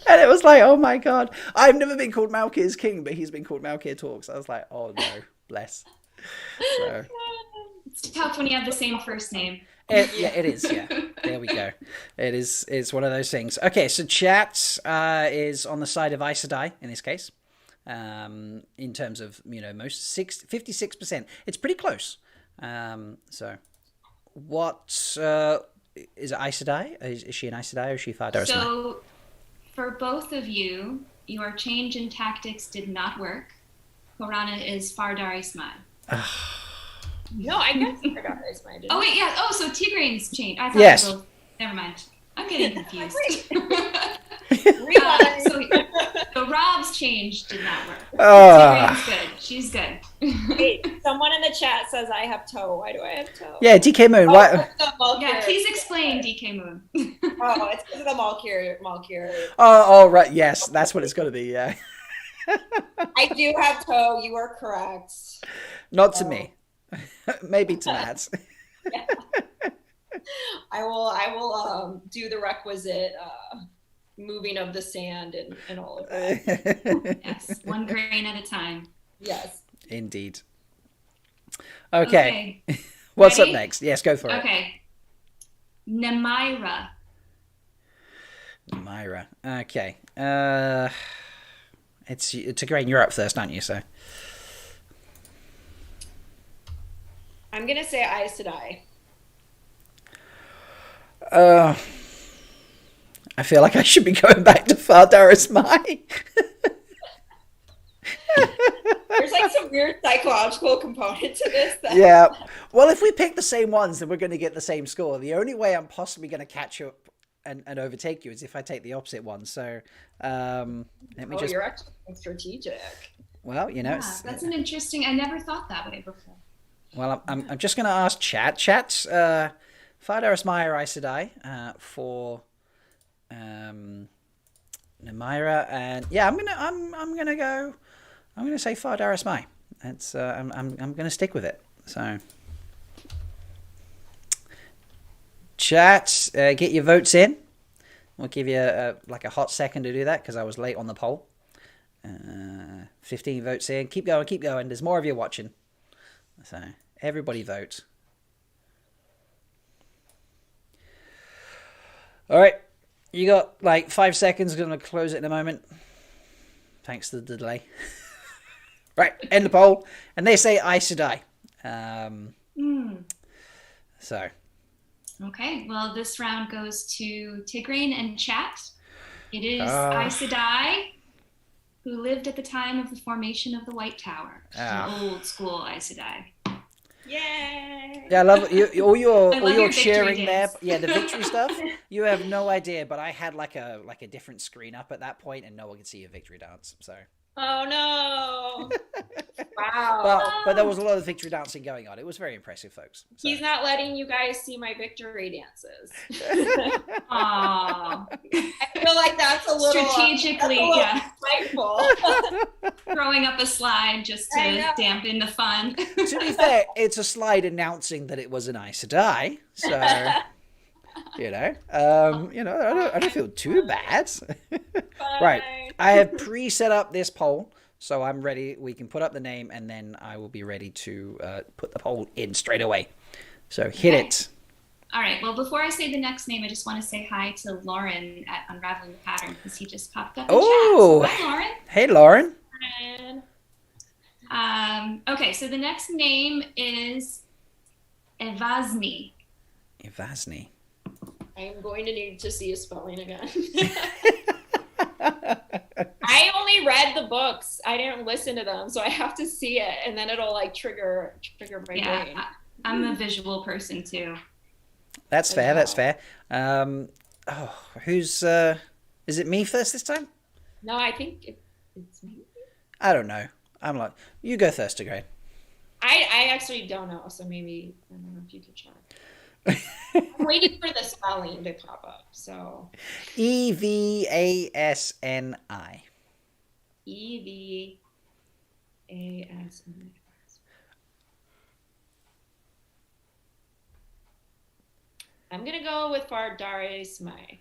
And it was like, oh my god. I've never been called Malkier's king, but he's been called Malkier Talks. I was like, oh no, bless. So. It's tough when you have the same first name. It is. Yeah, there we go. It's one of those things. Okay, so chat is on the side of Aes Sedai in this case. In terms of, most 56%, it's pretty close. So what is it Aes Sedai? Is she an Aes Sedai or is she Far Dareth Mai? So, for both of you, your change in tactics did not work. Korana is Far Dareth Mai. No, I guess Far Dareth Mai. Oh wait, yeah. Oh, so Tigraine's changed. I thought Yes. both. Never mind. I'm getting confused. So Rob's change did not work. Tigraine's good. She's good. Wait, someone in the chat says I have toe. Why do I have toe? Yeah, DK Moon. Why? Yeah, please explain, DK Moon. Oh, it's because of the Malkier. Oh, right. Yes, that's what it's got to be. Yeah. I do have toe. You are correct. Not to me. Maybe to Matt. Yeah. I will do the requisite moving of the sand and all of that. Yes, one grain at a time. Yes. Indeed. Okay. What's up next? Yes, go for it. Okay. Nemaira. Nemaira. Okay. It's Tigraine. You're up first, aren't you? So. I'm gonna say Aes Sedai. I feel like I should be going back to Far Dareth Mai. There's like some weird psychological component to this. Yeah. Well, if we pick the same ones, then we're going to get the same score. The only way I'm possibly going to catch up and overtake you is if I take the opposite one. So let me just... You're actually strategic. Well, you know... Yeah, that's an interesting... I never thought that way before. Well, I'm just going to ask Chat. Chat's Far Dareth Mai or Aes Sedai for Nemaira, and yeah, I'm gonna say Far Dareth Mai. It's I'm gonna stick with it. So, chat, get your votes in. We'll give you like a hot second to do that because I was late on the poll. 15 votes in. Keep going. There's more of you watching. So everybody vote. All right. You got like 5 seconds. Going to close it in a moment. Thanks to the delay. Right. End the poll. And they say Aes Sedai. So. Okay. Well, this round goes to Tigraine and Chat. It is Aes Sedai, who lived at the time of the formation of the White Tower. An old school Aes Sedai. Yay! Yeah, I love it. All your cheering there. dance. Yeah, the victory stuff. You have no idea, but I had like a different screen up at that point, and no one could see your victory dance. So. Oh no! Wow. But there was a lot of victory dancing going on. It was very impressive, folks. So. He's not letting you guys see my victory dances. Aww. I feel like that's a little strategically, spiteful. Throwing up a slide just to dampen the fun. To be fair, it's a slide announcing that it was an Aes Sedai, so I don't feel too bad. Right, I have pre-set up this poll, so I'm ready. We can put up the name, and then I will be ready to put the poll in straight away. So hit it. All right. Well, before I say the next name, I just want to say hi to Lauren at Unraveling the Pattern because he just popped up in chat. So, hi, Lauren. Hey, Lauren. Okay, so the next name is Evasni. Evasni. I'm going to need to see a spelling again. I only read the books. I didn't listen to them, so I have to see it, and then it'll like trigger my brain. I'm a visual person too. That's fair. That's fair. Who's? Is it me first this time? No, I think it's me. I don't know. I'm like, you go first, Tigraine. I actually don't know, so maybe I don't know if you could check. I'm waiting for the spelling to pop up. So Evasni. Evasni. I'm gonna go with Far Dareth Mai.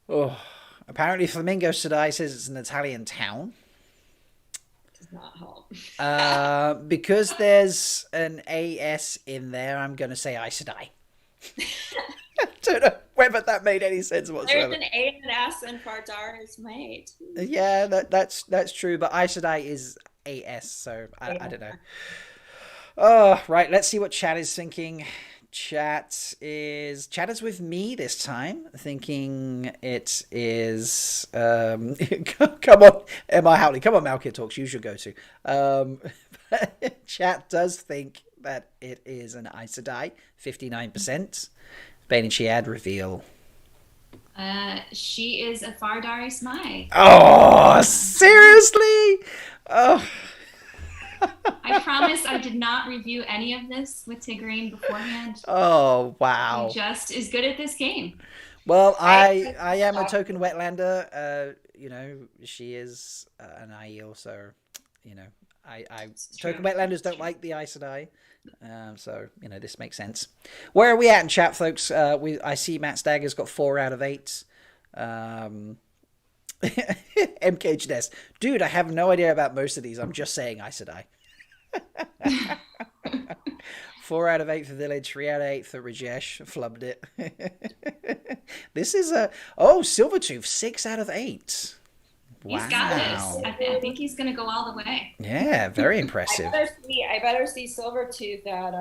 Oh, apparently Flamingo Sedai says it's an Italian town. Does not help. Because there's an AS in there, I'm going to say Aes Sedai. I don't know whether that made any sense whatsoever. There's an A and an S in Far Dareth Mai. Yeah, that's true, but Aes Sedai is AS, so I don't know. Oh, right, let's see what chat is thinking. Chat is with me this time, thinking it is come on, Emma Howley, come on, Malkier Talks, use your go-to. Chat does think that it is an Aes Sedai, 59%. Bain&Chiad reveal. She is a Fardari Smai. Oh, seriously? Oh. I promise I did not review any of this with Tigraine beforehand. Oh, wow. I'm just as good at this game. Well, I am a token Wetlander. She is an Aiel, so, token Wetlanders don't like the Aes Sedai. So, this makes sense. Where are we at in chat, folks? I see Matt Stagger's got 4 out of 8. MK Jades. Dude, I have no idea about most of these. I'm just saying Aes Sedai. 4 out of 8 for Village, 3 out of 8 for Rajesh. Flubbed it. This is Silvertooth, 6 out of 8. He's got this. I think he's going to go all the way. Yeah, very impressive. I better see Silvertooth at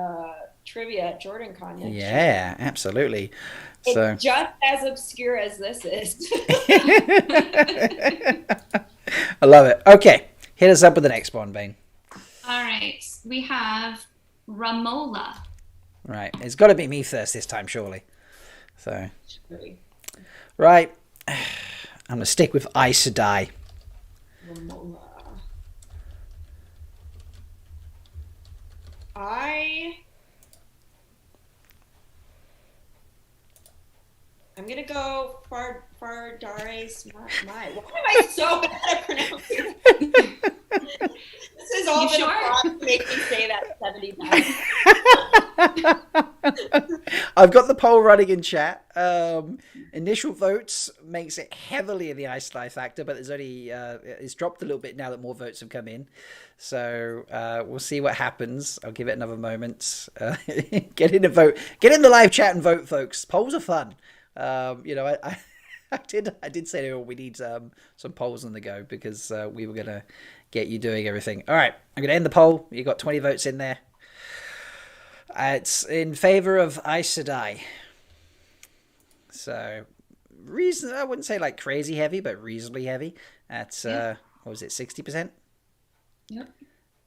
trivia at JordanCon next year. Yeah, absolutely. It's just as obscure as this is. I love it. Okay, hit us up with the next one, Bain. All right, we have Ramola. Right, it's got to be me first this time, surely. So, right, I'm gonna stick with Aes Sedai. Ramola. I'm gonna go Fardari Smai. Why am I so bad at pronouncing it? This is all been a plot to make me say that 70 times. I've got the poll running in chat. Initial votes makes it heavily in the Aes Sedai factor, but there's only it's dropped a little bit now that more votes have come in. So we'll see what happens. I'll give it another moment. Get in the vote. Get in the live chat and vote, folks. Polls are fun. I did say we need some polls on the go because we were gonna get you doing everything. All right, I'm gonna end the poll. You got 20 votes in there. It's in favor of Aes Sedai. So I wouldn't say like crazy heavy, but reasonably heavy. At what was it, 60%? Yep.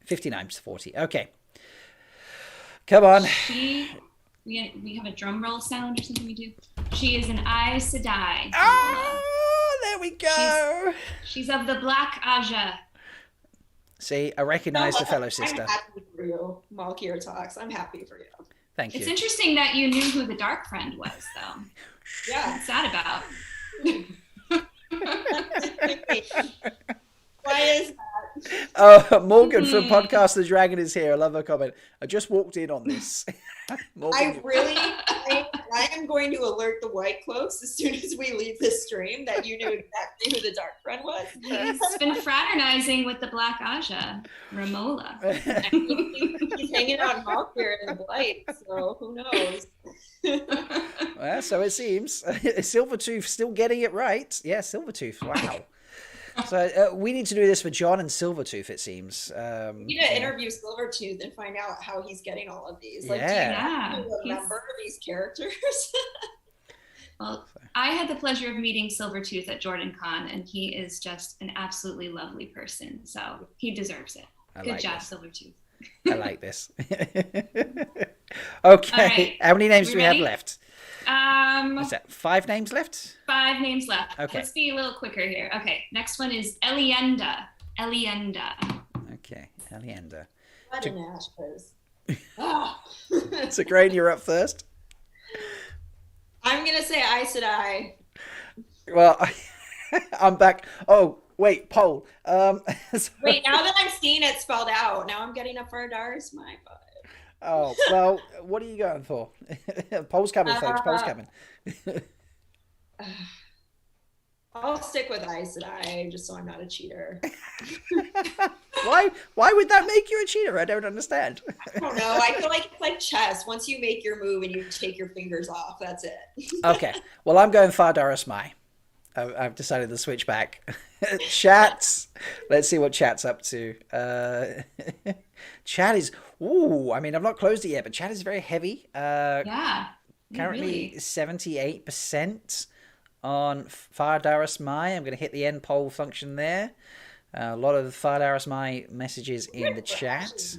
59-40. Okay. Come on. We have a drum roll sound or something we do. She is an Aes Sedai. Oh, there we go. She's of the Black Aja. See, I recognize the fellow sister. I'm happy for you, Malkier Talks. I'm happy for you. Thank you. It's interesting that you knew who the Dark Friend was, though. Yeah. What's that about? Why is that? Morgan from Podcast The Dragon is here. I love her comment. I just walked in on this. Morgan. I am going to alert the White Cloaks as soon as we leave this stream that you knew exactly who the Dark Friend was. He's been fraternizing with the Black Aja, Ramola. He's hanging out Malkier in the Blight, so who knows? Well, so it seems. Silvertooth still getting it right. Yeah, Silvertooth. Wow. So we need to do this for John and Silvertooth, it seems. We need to interview Silvertooth and find out how he's getting all of these. Like, do you remember these characters? Well, I had the pleasure of meeting Silvertooth at JordanCon, and he is just an absolutely lovely person. So he deserves it. Good job, Silvertooth. I like this. Okay. Right. How many names do we have left? What's that? 5 names left? 5 names left. Okay. Let's be a little quicker here. Okay. Next one is Elienda. Okay. Elienda. What an ash quiz. Tigraine, you're up first. I'm going to say Aes Sedai. Well, I'm back. Oh, wait, poll. Wait, now that I'm seeing it spelled out, now I'm getting a Fardari Smai vibe. Oh, well, what are you going for? Poll's coming, folks. Poll's coming. I'll stick with Aes Sedai just so I'm not a cheater. Why would that make you a cheater? I don't understand. I don't know. I feel like it's like chess. Once you make your move and you take your fingers off, that's it. Okay. Well, I'm going Fardari Smai. I've decided to switch back. Chats. Let's see what chat's up to. Chat is... Ooh, I mean, I've not closed it yet, but chat is very heavy. Yeah. Currently Really. 78% on Fardaris Mai. I'm going to hit the end poll function there. A lot of Fardaris Mai messages in the chat.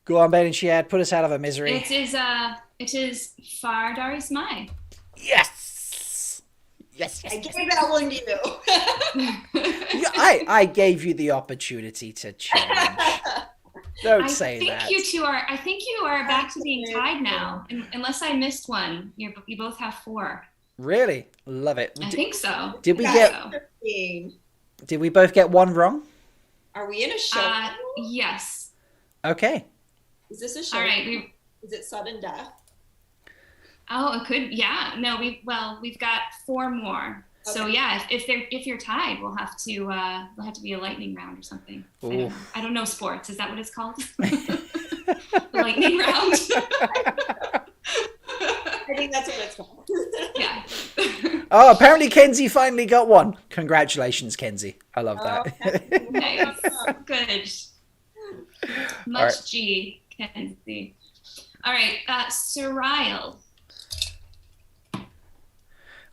Go on, Bain&Chiad, put us out of our misery. It is Fardaris Mai. Yes! Yes, I gave that one to you. I gave you the opportunity to change. Don't say that. I think you are back to being tied now, unless I missed one. You both have 4. Really? Love it. I think so. Did we Did we both get one wrong? Are we in a show? Yes. Okay. Is this a show? All right. Is it sudden death? Oh, it could. Yeah. No. We've got 4 more. Okay. So yeah, if you're tied, we'll have to be a lightning round or something. I don't know sports. Is that what it's called? The lightning round. I think that's what it's called. Yeah. Oh, apparently Kenzie finally got one. Congratulations, Kenzie. I love that. Nice. Good. Much right. G, Kenzie. All right, Suriel.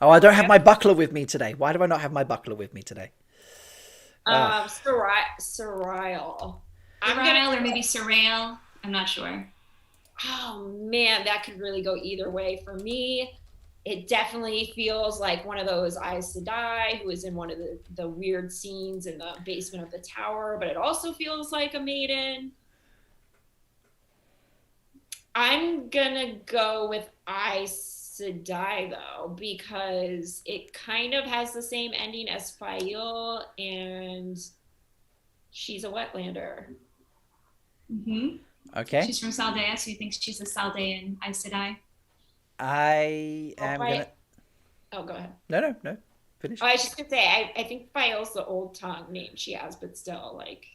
Oh, I don't have my buckler with me today. Why do I not have my buckler with me today? Suriel. Suriel or maybe Suriel. I'm not sure. Oh man, that could really go either way for me. It definitely feels like one of those Aes Sedai who is in one of the weird scenes in the basement of the tower, but it also feels like a maiden. I'm gonna go with Aes Sedai though, because it kind of has the same ending as Aiel, and she's a Wetlander. Mm-hmm. Okay. She's from Saldea, so you think she's a Saldean Aes Sedai? I am gonna. Oh, go ahead. No. Finish. Oh, I was just gonna say, I think Aiel's the old tongue name she has, but still, like.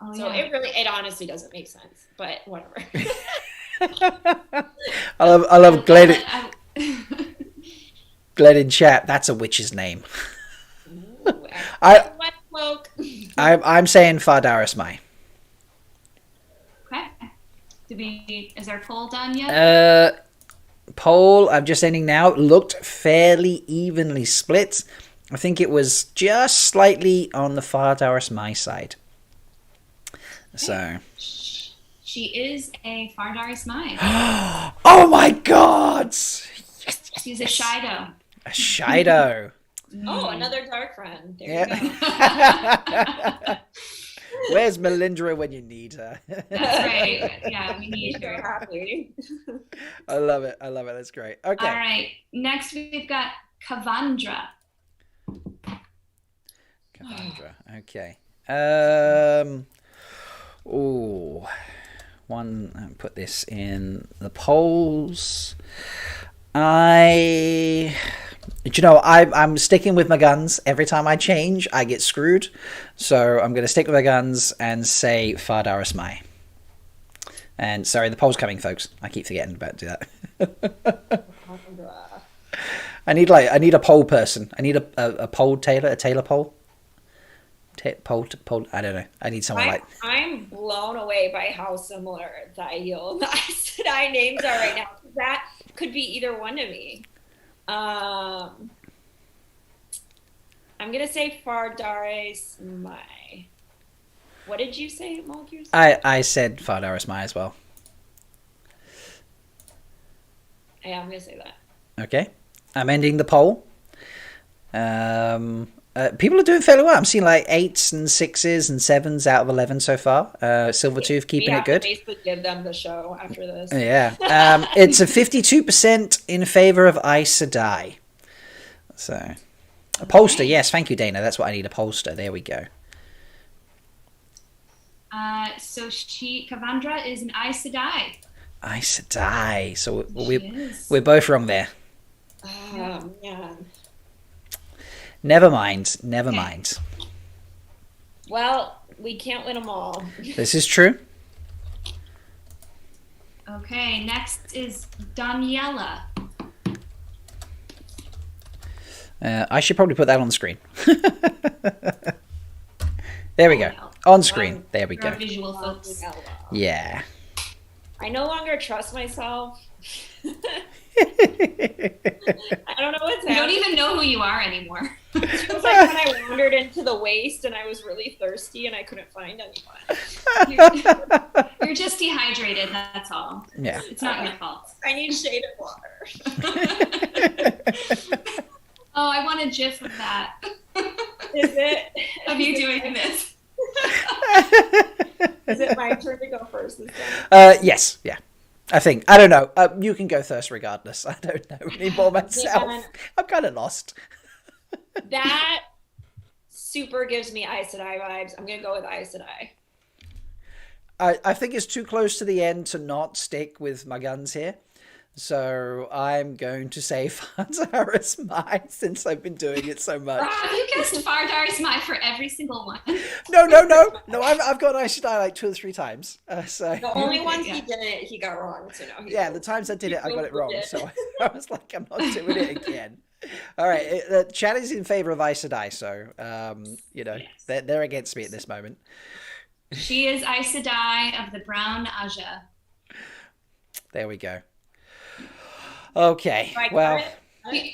Oh, so yeah. It honestly doesn't make sense, but whatever. I love Gled. Gled in chat. That's a witch's name. Ooh, I'm saying Fardaris Mai. Okay. Is our poll done yet? Poll, I'm just ending now, looked fairly evenly split. I think it was just slightly on the Fardaris Mai side. So. She is a Fardaris Mai. Oh my god! Yes, She's a Shido. A Shido. Oh, another dark friend. There you go. Where's Melindhra when you need her? That's right. Yeah, we need her. Happy. I love it. That's great. Okay. All right. Next, we've got Kavandra. Okay. Put this in the polls. I'm sticking with my guns. Every time I change, I get screwed. So I'm going to stick with my guns and say Fardaris Mai. And sorry, the poll's coming, folks. I keep forgetting about to do that. I need a poll person. I need a poll tailor, a tailor poll. Poll. I don't know. I need someone like. I'm blown away by how similar the Aiel and the Aes Sedai names are right now. That could be either one of me. I'm gonna say Fardaris Mai. What did you say, Malkier? I said Fardaris Mai as well. Yeah, I'm gonna say that. Okay, I'm ending the poll. People are doing fairly well. I'm seeing like 8s and 6s and 7s out of 11 so far. Silvertooth keeping it good. We have to basically give them the show after this. Yeah. It's a 52% in favor of Aes Sedai. So, a pollster. Yes, thank you, Dana. That's what I need, a pollster. There we go. So Kavandra is an Aes Sedai. Aes Sedai. So we're both wrong there. Oh, man. Never mind. Well, we can't win them all. This is true. Okay, next is Daniela. I should probably put that on the screen. There we go. On screen. There we For go. visual folks. Yeah. I no longer trust myself. I don't know what's happening. You don't even know who you are anymore. It was like when I wandered into the waste and I was really thirsty and I couldn't find anyone. You're just dehydrated, that's all. Yeah. It's not your fault. I need shaded water. Oh, I want a gif of that. Is it? Of you doing this. Is it my turn to go first this time? Yes. Yeah. I think. I don't know. You can go first regardless. I don't know anymore myself. Man, I'm kind of lost. that super gives me Aes Sedai vibes. I'm going to go with Aes Sedai. I think it's too close to the end to not stick with my guns here. So I'm going to say Fardaris Mai since I've been doing it so much. Rob, you guessed Fardaris Mai for every single one. No. I've got Aes Sedai like 2 or 3 times. So The only ones he didn't, he got wrong. So no, yeah, the times I did it, I got it wrong. So I was like, I'm not doing it again. All right, Chad is in favor of Aes Sedai, so they're against me at this moment. She is Aes Sedai of the Brown Aja. There we go. Okay, well,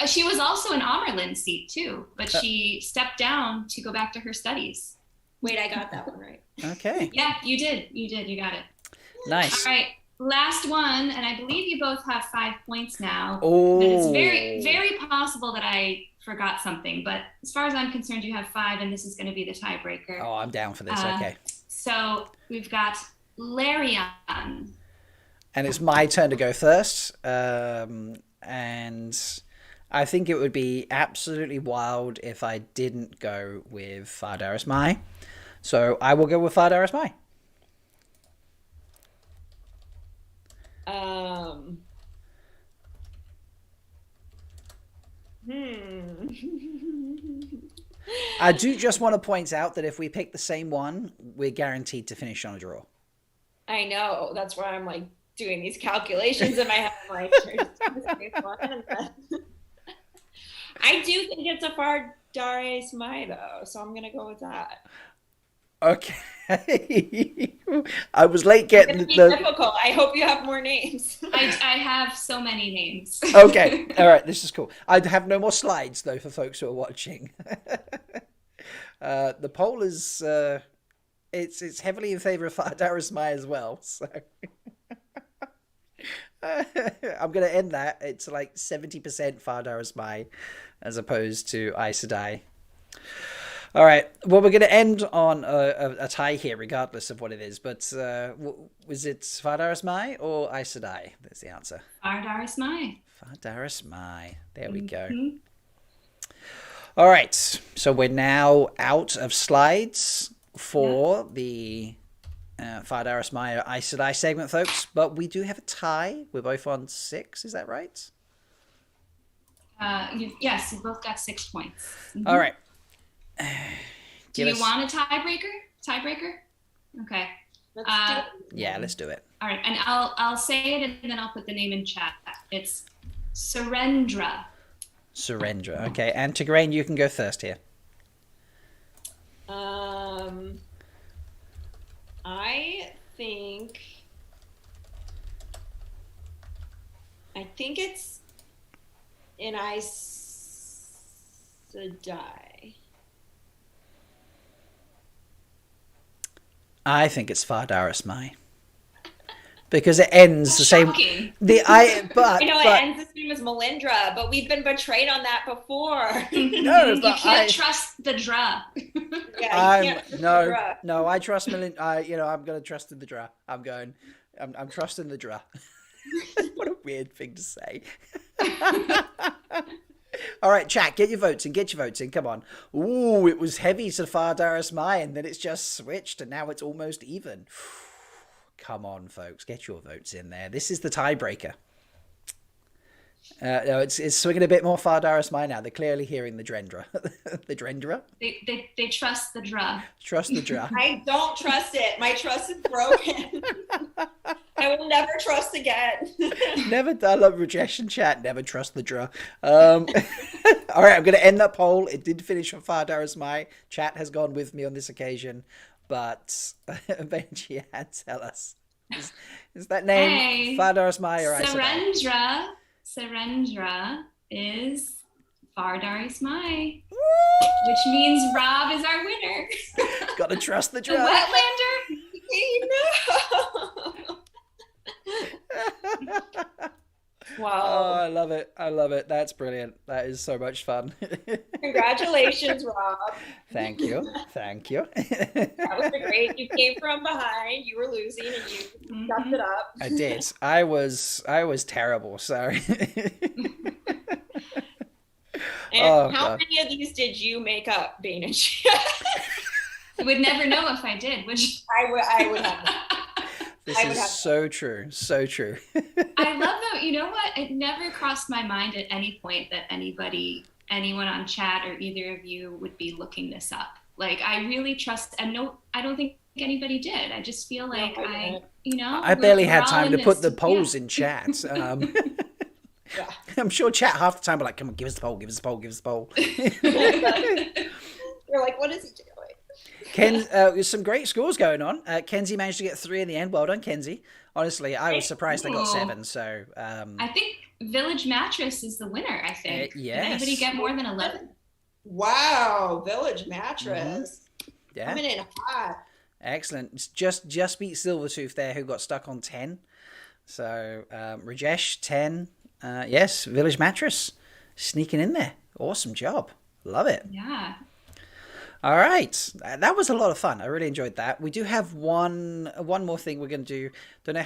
she was also an Amerlin seat too, but she stepped down to go back to her studies. Wait, I got that one right. okay, Yeah, you did. You got it. nice. All right, last one, and I believe you both have 5 points now. Oh, And it's very, very possible that I forgot something, but as far as I'm concerned, you have 5, and this is going to be the tiebreaker. Oh, I'm down for this. Okay, So we've got Larion. and it's my turn to go first. And I think it would be absolutely wild if I didn't go with Fardaris Mai. So I will go with Fardaris Mai. I do just want to point out that if we pick the same one, we're guaranteed to finish on a draw. I know. That's why I'm like doing these calculations in my head. I'm like, I do think it's a Fardaris Mai though, so I'm gonna go with that. Okay. I was late getting It's gonna be difficult. I hope you have more names. I have so many names. Okay. All right. This is cool. I have no more slides though for folks who are watching. The poll is it's heavily in favor of Fardaris Mai as well. So I'm gonna end that. It's like 70% Fardaris Mai as opposed to Aes Sedai. All right. Well, we're going to end on a tie here, regardless of what it is. But was it Fardaris Mai or Aes Sedai? That's the answer. Fardaris Mai. Fardaris Mai. There we go. Mm-hmm. All right. So we're now out of slides for the Fardaris Mai or Aes Sedai segment, folks. But we do have a tie. We're both on 6. Is that right? Yes, you both got 6 points. Mm-hmm. All right. Do you want a tiebreaker? Okay. Let's do it. Yeah, let's do it. All right, and I'll say it and then I'll put the name in chat. It's Surendra. Surendra. Okay, and Tigraine, you can go first here. I think it's an Aes Sedai. I think it's Fardaris Mai. Because it ends the same. Shocking. I know it ends the same as Melindhra, but we've been betrayed on that before. No, You can't trust the Dra. No, I trust Melindhra. I'm going to trust in the Dra. I'm trusting the Dra. What a weird thing to say. All right, chat, get your votes in. Come on. Ooh, it was heavy to Fardaris Mai, and then it's just switched, and now it's almost even. Come on, folks, get your votes in there. This is the tiebreaker. No, it's swinging a bit more Fardaris Mai now. They're clearly hearing the Drendra. The Drendra? They trust the Dra. Trust the Dra. I don't trust it. My trust is broken. I will never trust again. Never. I love rejection chat. Never trust the Dra. All right, I'm going to end that poll. It did finish on Fardaris Mai. Chat has gone with me on this occasion. but Bain&Chiad, tell us. Is that name Fardaris Mai or Serendra is Fardaris Mai, which means Rob is our winner. Gotta trust the The draft. Wetlander. Wow. Oh, I love it. I love it. That's brilliant. That is so much fun. Congratulations, Rob. Thank you. Thank you. That was great. You came from behind. You were losing and you stuffed it up. I did. I was terrible. Sorry. And how many of these did you make up, Bain&Chiad? You would never know if I did, would you? I would have. This is so true. So true. I love that. You know what? It never crossed my mind at any point that anyone on chat or either of you would be looking this up. Like, I really trust, and no, I don't think anybody did. I just feel like I barely had time to put the polls in chat. Yeah. I'm sure chat half the time were like, come on, give us the poll, give us the poll, give us the poll. You're like, what is he doing? There's some great scores going on. Kenzie managed to get 3 in the end. Well done, Kenzie. Honestly, I was surprised I got 7. So I think Village Mattress is the winner, I think. Yes. Did anybody get more than 11? Wow, Village Mattress. Yeah. Coming in hot. Excellent. It's just beat Silvertooth there, who got stuck on 10. So Rajesh 10. Yes, Village Mattress sneaking in there. Awesome job. Love it. Yeah. All right. That was a lot of fun. I really enjoyed that. We do have one more thing we're going to do. Don't know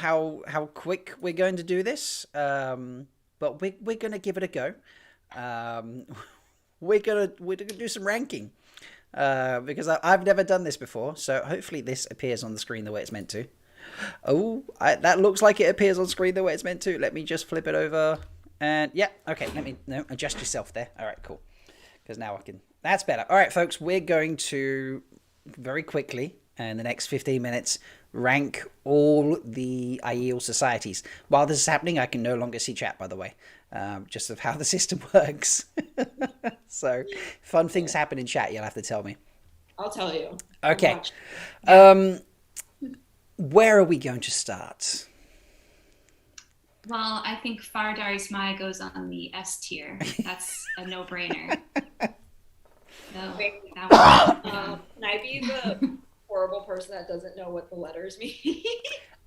how quick we're going to do this, but we're going to give it a go. We're going to do some ranking because I've never done this before. So hopefully this appears on the screen the way it's meant to. Oh, that looks like it appears on screen the way it's meant to. Let me just flip it over. And yeah, okay. Adjust yourself there. All right, cool. Because now I can. That's better. All right, folks, we're going to very quickly, in the next 15 minutes, rank all the Aiel societies. While this is happening, I can no longer see chat, by the way, just of how the system works. So, fun things happen in chat, you'll have to tell me. I'll tell you. Okay. Where are we going to start? Well, I think Fardaris Mai goes on the S tier. That's a no-brainer. No, Can I be the horrible person that doesn't know what the letters mean?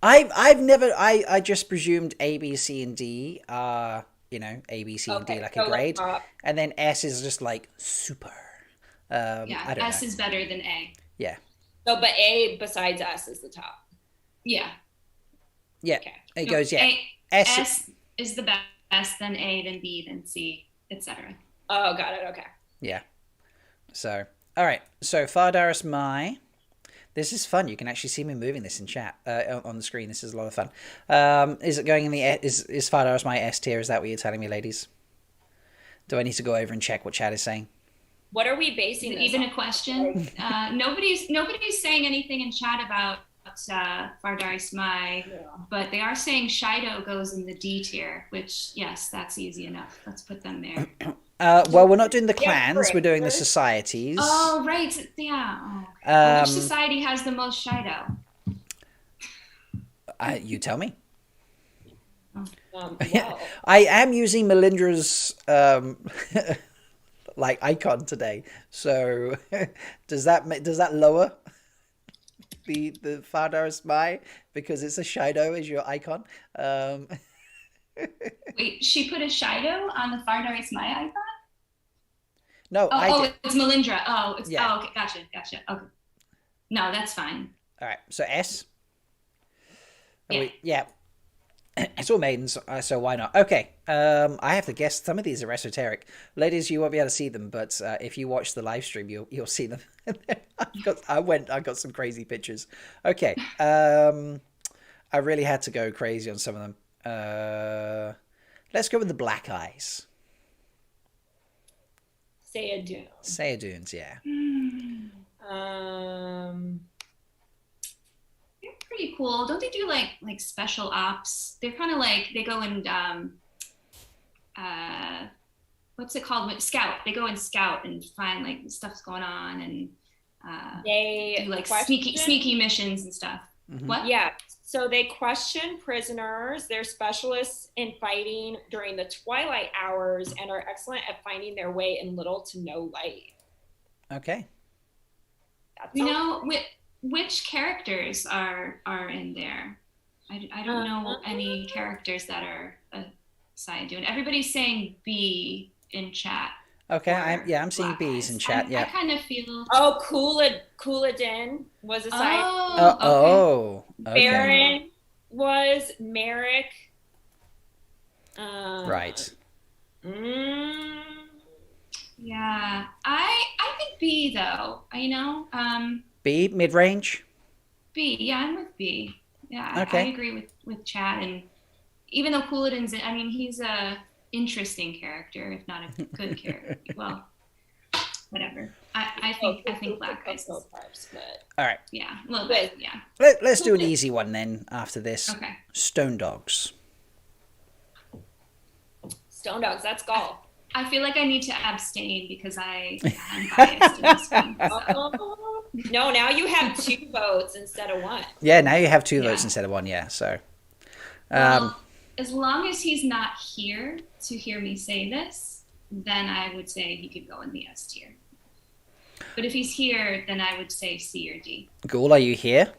I just presumed A, B, C, and D are, A, B, C, and D like a grade. And then S is just like super. I don't S know. is better than A. Yeah. No, but A besides S is the top. Yeah. Yeah. Okay. It goes, yeah. S is the best, then A, then B, then C, etc. Oh, got it. Okay. Yeah. So, all right. So, Fardaris Mai. This is fun. You can actually see me moving this in chat on the screen. This is a lot of fun. Is it going in the is Fardaris Mai S tier? Is that what you're telling me, ladies? Do I need to go over and check what chat is saying? What are we basing this even on? A question? Nobody's saying anything in chat about Fardaris Mai, but they are saying Shido goes in the D tier, which yes, that's easy enough. Let's put them there. Well, we're not doing the clans. We're doing the societies. Oh, right. Yeah. Oh. Which society has the most Shido? You tell me. Wow. I am using Melindhra's icon today. So does that lower the Fardaris Mai because it's a Shido as your icon? Wait, she put a Shido on the Fardaris Mai icon? No, it's Melindhra. Okay, gotcha. Okay, no, that's fine. All right, so S. Yeah. It's all maidens, so why not? Okay, I have to guess some of these are esoteric. Ladies, you won't be able to see them, but if you watch the live stream, you'll see them. I got some crazy pictures. Okay, I really had to go crazy on some of them. Let's go with the black eyes. Sayadunes, yeah. They're pretty cool. Don't they do like special ops? They're kind of like they go and what's it called? Scout. They go and scout and find like stuff's going on, and They do like question- sneaky missions and stuff. Mhm. What? Yeah. So they question prisoners. They're specialists in fighting during the twilight hours and are excellent at finding their way in little to no light. Okay. That's You know, which characters are in there? I don't know any characters that are assigned to, and everybody's saying B in chat. Okay. I'm seeing Black B's Eyes. in chat. I Yeah. kind of feel. Oh, Couladin was assigned. Oh, okay. Oh. Okay. Baron was Merrick. Right. Yeah, I think B though. B mid range. B. Yeah, I'm with B. Yeah, I Okay. agree with Chad. And even though Couladin's, he's a interesting character, if not a good character. Well, whatever. I think Black Eyes. All right. Yeah, a little bit. Yeah. Let's do an easy one then. After this, Okay. Stone Dogs. Stone Dogs, that's golf. I feel like I need to abstain because I'm biased in this one. So. No, now you have 2 votes instead of 1. Yeah. Now you have 2 votes Yeah. instead of 1. Yeah. So. Well, as long as he's not here to hear me say this, then I would say he could go in the S tier. But if he's here, then I would say C or D. Ghoul, are you here?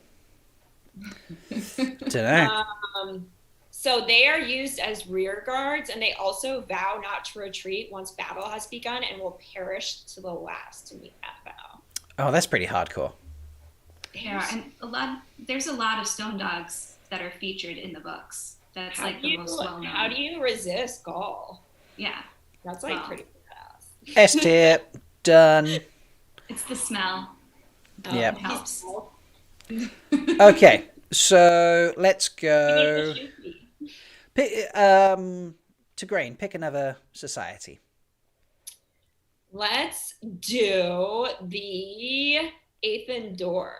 Don't know. So they are used as rear guards, and they also vow not to retreat once battle has begun and will perish to the last to meet that vow. Oh, that's pretty hardcore. Yeah, and there's a lot of Stone Dogs that are featured in the books. That's the most well known. How do you resist Gaul? Yeah. That's pretty badass. S tier. Done. It's the smell. Yeah. It helps. Okay. So let's go. Tigraine, pick another society. Let's do the Eighth Door.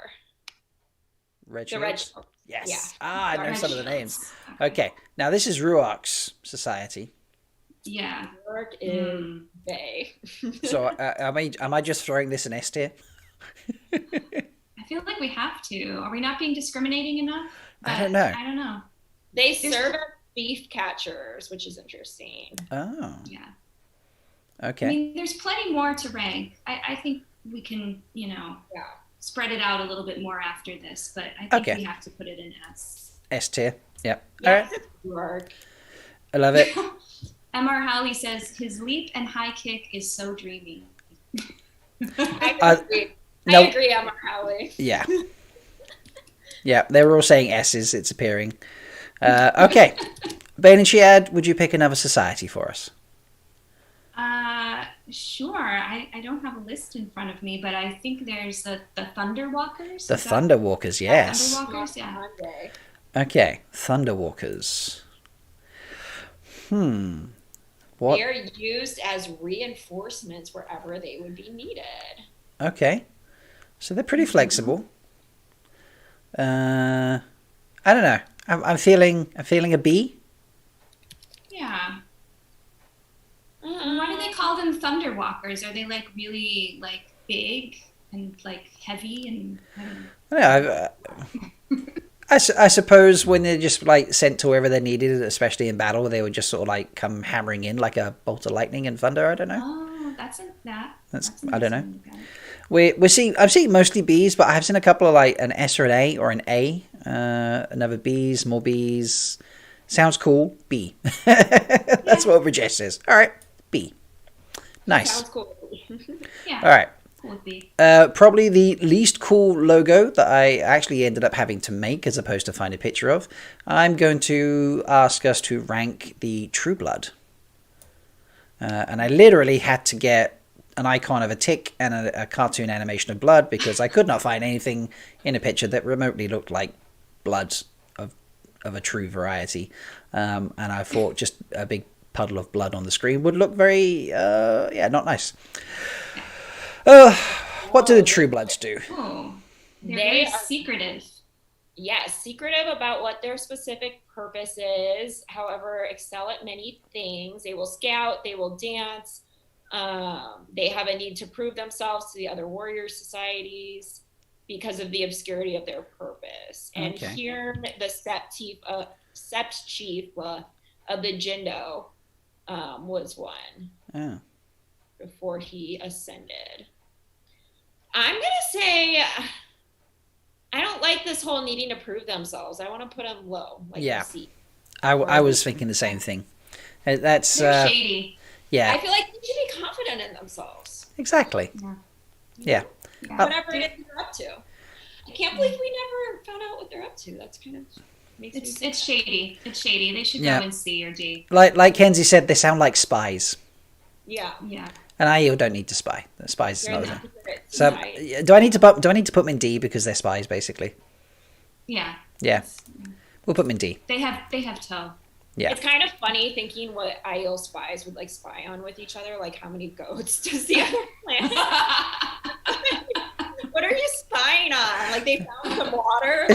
Red The Red Shields? Shield. Yes. Yeah. I know Red some of the Shields. names. Okay. Now this is Ruark's society. Yeah. Work is Bay. So am I just throwing this in S tier? I feel like we have to. Are we not being discriminating enough? I don't know. I don't know. They serve as beef catchers, which is interesting. Oh. Yeah. Okay. I mean, there's plenty more to rank. I think we can, spread it out a little bit more after this, but I think we have to put it in S. S tier. Yep. Yeah, All right. I love it. MR Howley says his leap and high kick is so dreamy. I agree. No. I agree, Emma Howley. Yeah. Yeah, they were all saying S's. It's appearing. Okay. Bain&Chiad, would you pick another society for us? Sure. I don't have a list in front of me, but I think there's the Thunderwalkers. The Thunderwalkers, yes. Thunderwalkers, yeah. Monday. Okay, Thunderwalkers. What? They're used as reinforcements wherever they would be needed. Okay. So they're pretty flexible. I don't know. I'm feeling a B. Yeah. Why do they call them Thunderwalkers? Are they really big and heavy and I don't know. I suppose when they're just sent to wherever they're needed, especially in battle, they would just sort of come hammering in like a bolt of lightning and thunder. I don't know. Oh, that's I don't know. I'm seeing mostly B's, but I've seen a couple of an S or an A or an A. Another B's, more B's. Sounds cool. B. That's what Rajesh says. All right, B. Nice. Sounds cool. Yeah. All right. Cool with B. Probably the least cool logo that I actually ended up having to make as opposed to find a picture of. I'm going to ask us to rank the True Blood. And I literally had to get an icon of a tick and a cartoon animation of blood because I could not find anything in a picture that remotely looked like blood of a true variety. And I thought just a big puddle of blood on the screen would look very, not nice. What do the True Bloods do? Oh, they're They very are- secretive. Yes, secretive about what their specific purpose is. However, excel at many things. They will scout. They will dance. They have a need to prove themselves to the other warrior societies because of the obscurity of their purpose. And here, the Sept chief of the Jindo was one before he ascended. I'm going to say I don't like this whole needing to prove themselves. I want to put them low. Like I was thinking the same thing. That's they're shady. Yeah. I feel like they should be confident in themselves. Exactly. Yeah. Whatever it is they're up to. I can't believe we never found out what they're up to. That's kind of it's shady. It's shady. They should go in C or D. Like Kenzie said, they sound like spies. Yeah. And Aiel don't need to spy. The spies is not a So do I need to put them in D because they're spies basically? Yeah. Yeah. We'll put them in D. They have toe. Yeah. It's kind of funny thinking what Aiel spies would like spy on with each other. Like, how many goats does the other planet? What are you spying on? Like, they found some water?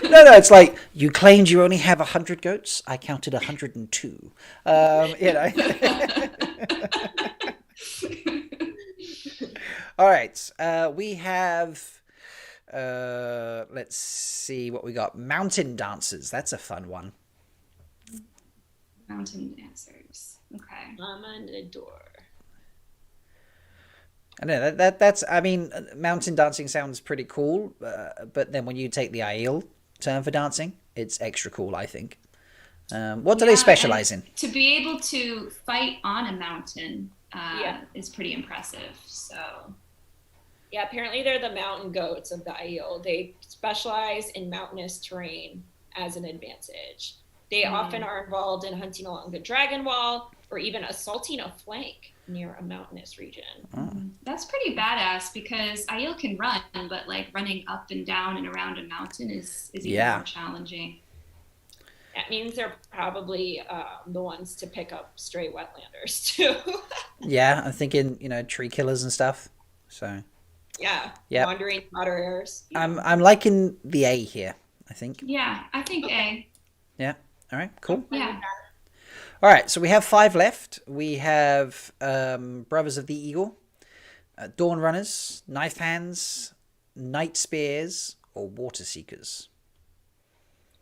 No, it's like, you claimed you only have 100 goats. I counted 102. You know. All right. We have... let's see what we got. Mountain dancers. That's a fun one. Mountain dancers. Okay. I'm on the door. I know that's. I mean, mountain dancing sounds pretty cool, but then when you take the Aiel term for dancing, it's extra cool. I think. What do they specialize in? To be able to fight on a mountain is pretty impressive. So. Yeah, apparently they're the mountain goats of the Aiel. They specialize in mountainous terrain as an advantage. They often are involved in hunting along the dragon wall or even assaulting a flank near a mountainous region. That's pretty badass because Aiel can run, but like running up and down and around a mountain is even more challenging. That means they're probably the ones to pick up stray wetlanders too. Yeah, I'm thinking, tree killers and stuff. So. Yeah. Wandering water airs. I'm liking the A here, I think. Yeah, I think A. Yeah. All right, cool. Yeah. All right, so we have 5 left. We have Brothers of the Eagle, Dawn Runners, Knife Hands, Night Spears, or Water Seekers.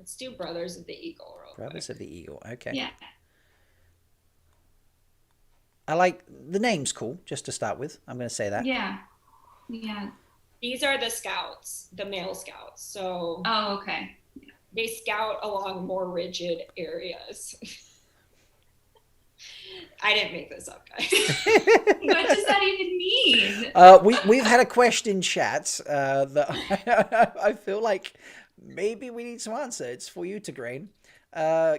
Let's do Brothers of the Eagle. Brothers of the Eagle, okay. Yeah. I like the name's cool, just to start with. I'm going to say that. Yeah. These are the scouts, the male scouts. So. Oh, okay. They scout along more rigid areas. I didn't make this up, guys. What does that even mean? We've had a question in chat that I feel like maybe we need to answer. It's for you, Tigraine.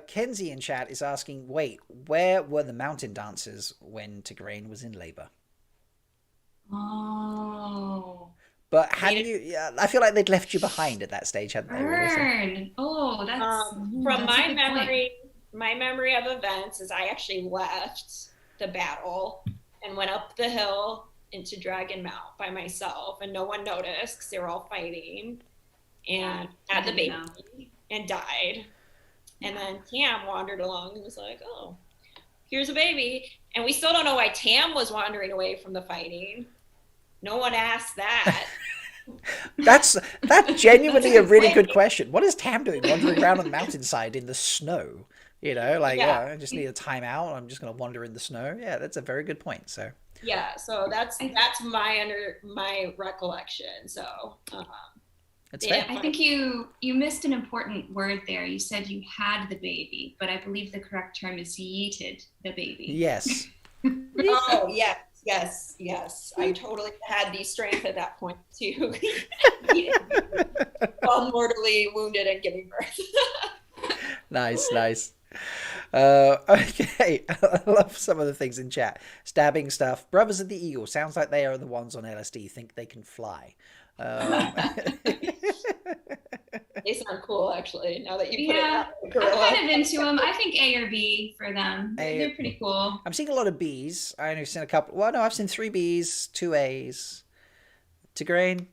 Kenzie in chat is asking, wait, where were the mountain dancers when Tigraine was in labor? Oh. But hadn't you? Yeah, I feel like they'd left you behind at that stage, hadn't they? Really? Oh, that's from my memory. My memory of events is I actually left the battle and went up the hill into Dragon Mount by myself, and no one noticed because they were all fighting, and had the baby and died. And then Tam wandered along and was like, "Oh, here's a baby," and we still don't know why Tam was wandering away from the fighting. No one asked that. That's genuinely a really good question. What is Tam doing wandering around on the mountainside in the snow? I just need a timeout. I'm just going to wander in the snow. Yeah, that's a very good point. So so that's my recollection. So that's fair. I think you missed an important word there. You said you had the baby, but I believe the correct term is yeeted the baby. Yes. Oh yes. I totally had the strength at that point to while mortally wounded and giving birth. Nice. Okay, I love some of the things in chat. Stabbing stuff. Brothers of the Eagle. Sounds like they are the ones on LSD. Think they can fly. They sound cool, actually, now that you put it I'm kind of into them. I think A or B for them. They're pretty cool. I'm seeing a lot of Bs. I only seen a couple. Well, no, I've seen 3 Bs, 2 As. Tigraine?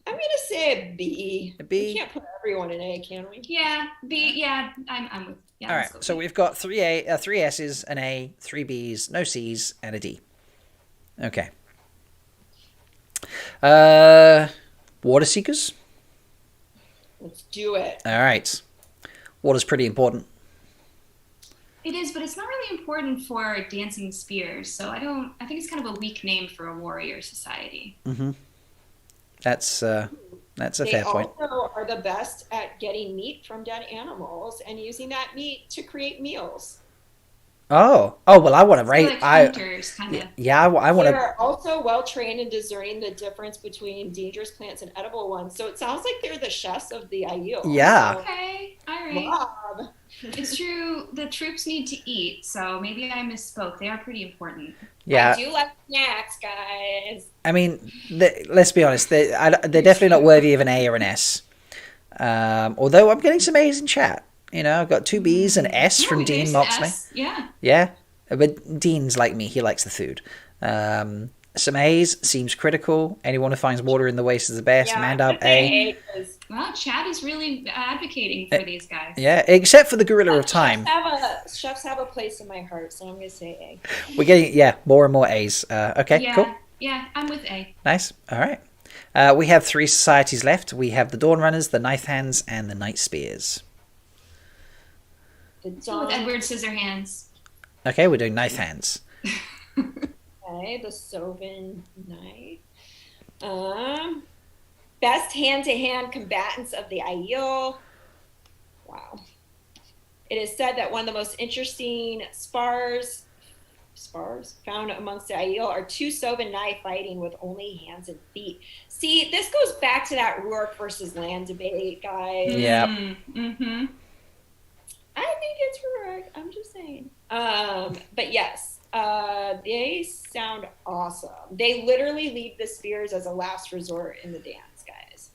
I'm gonna say a B. A B. We can't put everyone in A, can we? Yeah, B. Yeah, I'm with. Yeah, All let's right, go so B. we've got three S's, an A, three B's, no C's, and a D. Okay. Water seekers. Let's do it. All right. Water's pretty important. It is, but it's not really important for dancing spears. So I think it's kind of a weak name for a warrior society. Mm-hmm. That's a fair point. They also are the best at getting meat from dead animals and using that meat to create meals. Oh, well, I want to rate. Like hunters, kind of. Yeah, I want to. They're also well trained in discerning the difference between dangerous plants and edible ones. So it sounds like they're the chefs of the Aiel. Yeah. Okay, all right. Bob. It's true. The troops need to eat, so maybe I misspoke. They are pretty important. Yeah. I do like snacks, guys. I mean, let's be honest. They're definitely not worthy of an A or an S. Although I'm getting some A's in chat. You know, I've got two B's and S from Dean Moxley. Yeah. Yeah, but Dean's like me. He likes the food. Some A's seems critical. Anyone who finds water in the waste is the best. Yeah, Mandab, A. Well, Chad is really advocating for these guys. Yeah, except for the Gorilla of Time. Chefs have a place in my heart, so I'm going to say A. We're getting, more and more A's. Okay, Yeah, cool. Yeah, I'm with A. Nice. All right. We have three societies left. We have the Dawn Runners, the Knife Hands, and the Night Spears. With Edward Scissorhands. Okay, we're doing Knife Hands. Okay, the Sovin Knight. Best hand-to-hand combatants of the Aiel. Wow. It is said that one of the most interesting spars found amongst the Aiel are two Sovin Knight fighting with only hands and feet. See, this goes back to that Rourke versus Land debate, guys. Yeah. Mm-hmm. I think it's Rourke. I'm just saying. But yes, they sound awesome. They literally leave the spears as a last resort in the dance, guys.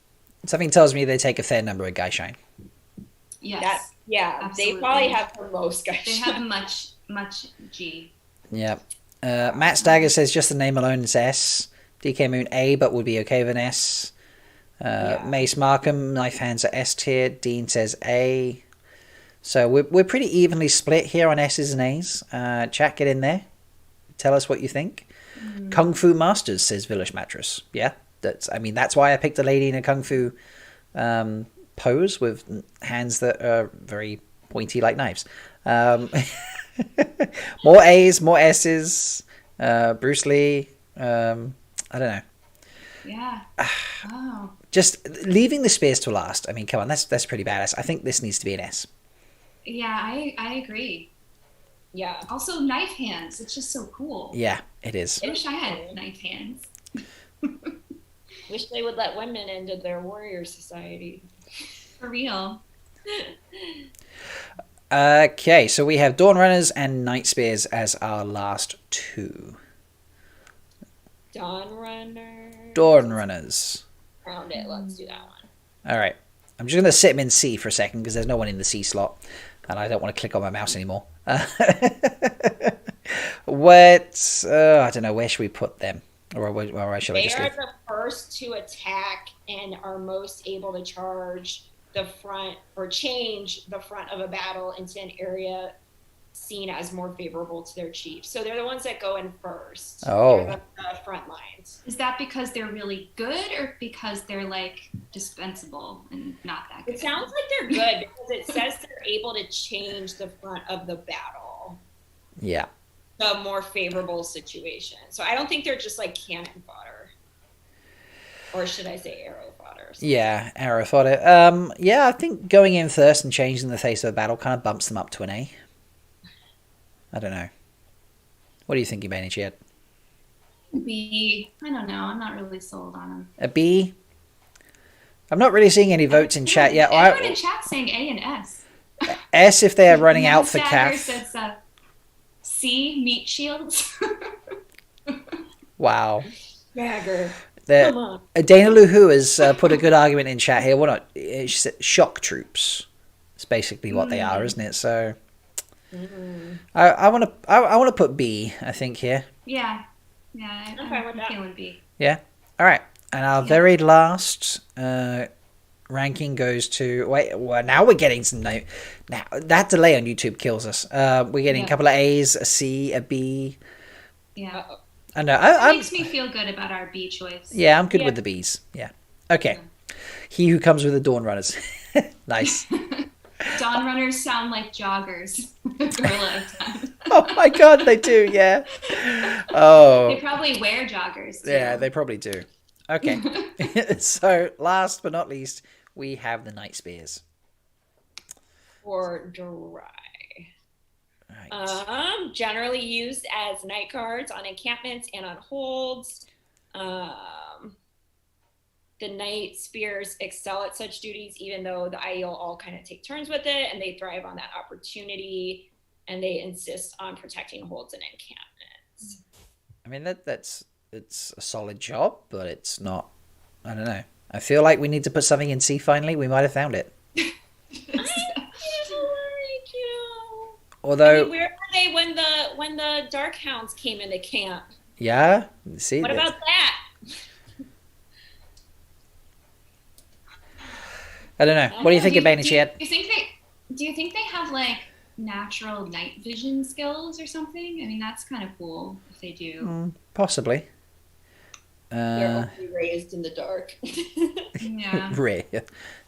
Something tells me they take a fair number of Guy Shine. Yes. They probably have the most guys. They have much G. Yeah. Matt Stagger says just the name alone is S. DK Moon A, but would be okay with an S. Mace Markham, Knife Hands are S tier. Dean says A. So we're pretty evenly split here on S's and A's. Chat, get in there. Tell us what you think. Kung Fu Masters says Village Mattress. Yeah, that's why I picked a lady in a Kung Fu pose with hands that are very pointy like knives. More A's, more S's. Bruce Lee. I don't know. Yeah. Oh. Just leaving the spears to last. I mean, come on, that's pretty badass. I think this needs to be an S. Yeah, I agree. Yeah. Also, knife hands. It's just so cool. Yeah, it is. I wish I had knife hands. Wish they would let women into their warrior society. For real. Okay, so we have Dawn Runners and Night Spears as our last two. Dawn Runners. Found it. Let's do that one. All right. I'm just going to sit them in C for a second because there's no one in the C slot. And I don't want to click on my mouse anymore. I don't know, where should we put them? Or should I just They are leave? the first to attack and are most able to charge the front or change the front of a battle into an area seen as more favorable to their chief. So they're the ones that go in first. Oh. They're the front lines. Is that because they're really good or because they're like dispensable and not that good? It sounds like they're good because it says they're able to change the front of the battle. Yeah. A more favorable situation. So I don't think they're just like cannon fodder. Or should I say arrow fodder? Yeah, arrow fodder. Yeah, I think going in first and changing the face of a battle kind of bumps them up to an A. I don't know. What are you thinking, Bain&Chiad? B. I don't know. I'm not really sold on them. A B? I'm not really seeing any votes in chat yet. Everyone in chat saying A and S. S if they are running out for Stagger calf. says C, meat shields. Wow. Dagger. Come on. Dana Luhu has put a good argument in chat here. What not? She said shock troops. It's basically what they are, isn't it? So I want to put B. I think here. Yeah. I'm feeling B. Yeah. All right. And our very last ranking goes to... Wait, well, now we're getting some... Now, that delay on YouTube kills us. We're getting a couple of A's, a C, a B. Yeah. I know. It makes me feel good about our B choice. Yeah, I'm good with the B's. Yeah. Okay. Yeah. He who comes with the Dawn Runners. Nice. Dawn Runners sound like joggers. Gorilla time. Oh my God, they do, yeah. Oh. They probably wear joggers too. Yeah, they probably do. Okay. So, last but not least, we have the Night Spears. Or dry. Right. Generally used as night guards on encampments and on holds. The Night Spears excel at such duties, even though the Aiel all kind of take turns with it, and they thrive on that opportunity, and they insist on protecting holds and encampments. I mean, it's a solid job, but it's not. I don't know. I feel like we need to put something in C. Finally, we might have found it. Although, I mean, where were they when the Dark Hounds came into camp? Yeah. See. What about that? I don't know. What do you think of Bain&Chiad? Do you think they have like natural night vision skills or something? I mean, that's kind of cool if they do. Possibly. They're only raised in the dark. Yeah.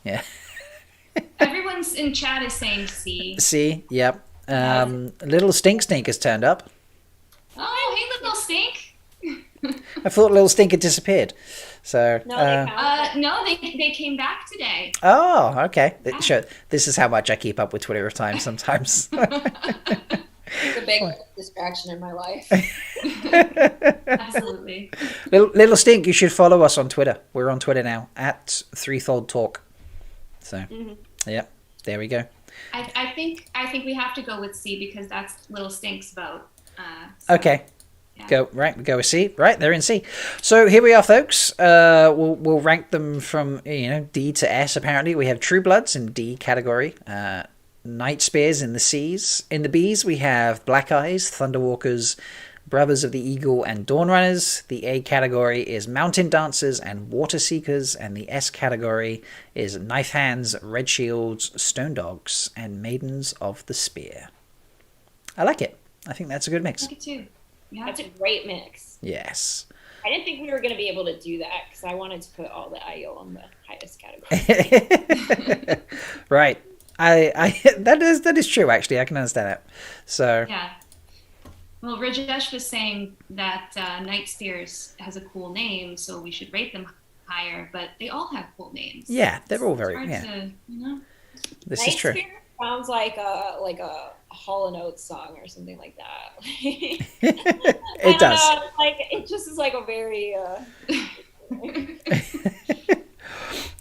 Yeah. Everyone's in chat is saying C. C. Yep. Little Stink has turned up. Oh, hey, little Stink. I thought Little Stink had disappeared. So no, they came back today. Oh, okay. Sure. This is how much I keep up with Twitter of time sometimes. It's a big distraction in my life. Absolutely. Little Stink, you should follow us on Twitter. We're on Twitter now at Threefold Talk. So, Yep, there we go. I think we have to go with C because that's Little Stink's vote. Okay. Yeah. Go with C. Right, they're in C. So here we are, folks. We'll rank them from D to S. Apparently, we have True Bloods in D category. Night Spears in the C's. In the B's, we have Black Eyes, Thunderwalkers, Brothers of the Eagle, and Dawn Runners. The A category is Mountain Dancers and Water Seekers, and the S category is Knife Hands, Red Shields, Stone Dogs, and Maidens of the Spear. I like it. I think that's a good mix. I like it too. Yeah. That's a great mix. Yes. I didn't think we were going to be able to do that because I wanted to put all the Aiel on the highest category. Right. I that is true, actually. I can understand that. So yeah. Well, Rajesh was saying that Night Spears has a cool name, so we should rate them higher. But they all have cool names. Yeah, they're all very This Night is true. Spears sounds like a Hall & Oates song or something like that. It does. Like it just is like a very.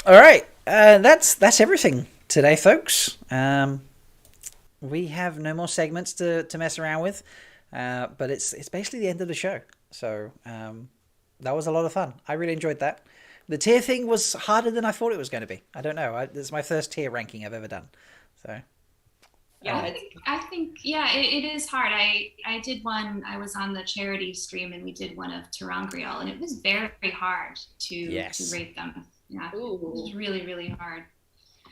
All right, that's everything today, folks. We have no more segments to mess around with, but it's basically the end of the show. So that was a lot of fun. I really enjoyed that. The tier thing was harder than I thought it was going to be. I don't know. It's my first tier ranking I've ever done. So. Yeah, I think it is hard. I did one. I was on the charity stream and we did one of Tigraine, and it was very, very hard to rate them. Yeah, Ooh. It was really, really hard.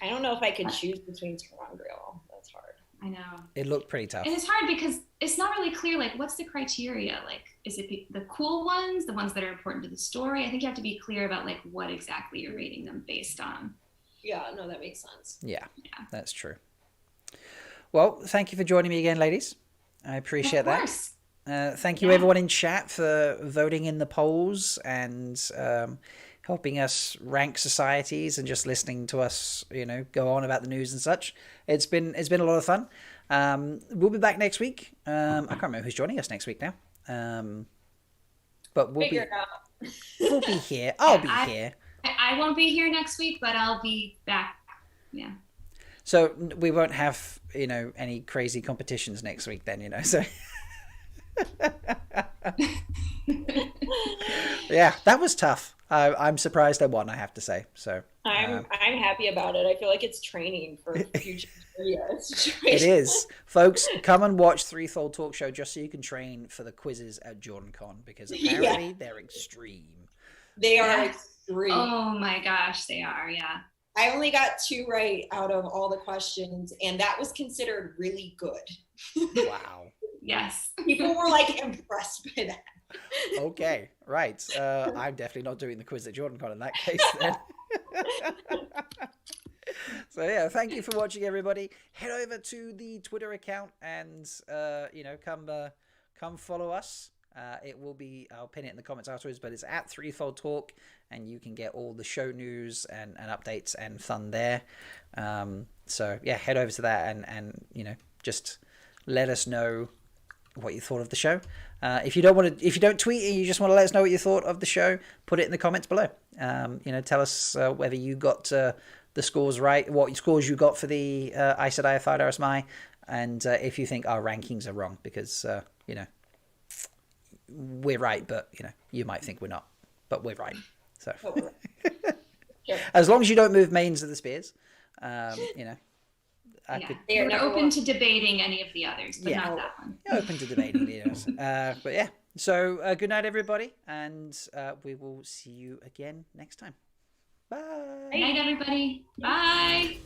I don't know if I could choose between Tigraine. That's hard. I know. It looked pretty tough. And it's hard because it's not really clear. Like, what's the criteria? Like, is it the cool ones, the ones that are important to the story? I think you have to be clear about like what exactly you're rating them based on. Yeah, no, that makes sense. Yeah. That's true. Well, thank you for joining me again, ladies. I appreciate that. Thank you, everyone in chat, for voting in the polls and helping us rank societies and just listening to us, go on about the news and such. It's been a lot of fun. We'll be back next week. I can't remember who's joining us next week now. But we'll be here. I'll be here. I won't be here next week, but I'll be back. Yeah. So we won't have, any crazy competitions next week then, so. Yeah, that was tough. I'm surprised I won, I have to say. So I'm happy about it. I feel like it's training for future videos. It is. Folks, come and watch Threefold Talk Show just so you can train for the quizzes at JordanCon because apparently they're extreme. They are extreme. Oh my gosh, they are. Yeah. I only got 2 right out of all the questions, and that was considered really good. Wow. Yes. People were like impressed by that. Okay, right. I'm definitely not doing the quiz that Jordan got in that case then. So yeah, thank you for watching, everybody. Head over to the Twitter account and come follow us. It will be, I'll pin it in the comments afterwards, but it's at Threefold Talk, and you can get all the show news and updates and fun there. So yeah, head over to that and just let us know what you thought of the show. If you don't tweet and you just want to let us know what you thought of the show, put it in the comments below. Tell us whether you got the scores right, what scores you got for the Aes Sedai Ars Mai, and if you think our rankings are wrong, because we're right, but you might think we're not, but we're right. So as long as you don't move mains of the spears, We're open to debating any of the others, but not that one. Open to debating the others. But yeah, so good night, everybody, and we will see you again next time. Bye. Good night, everybody. Bye.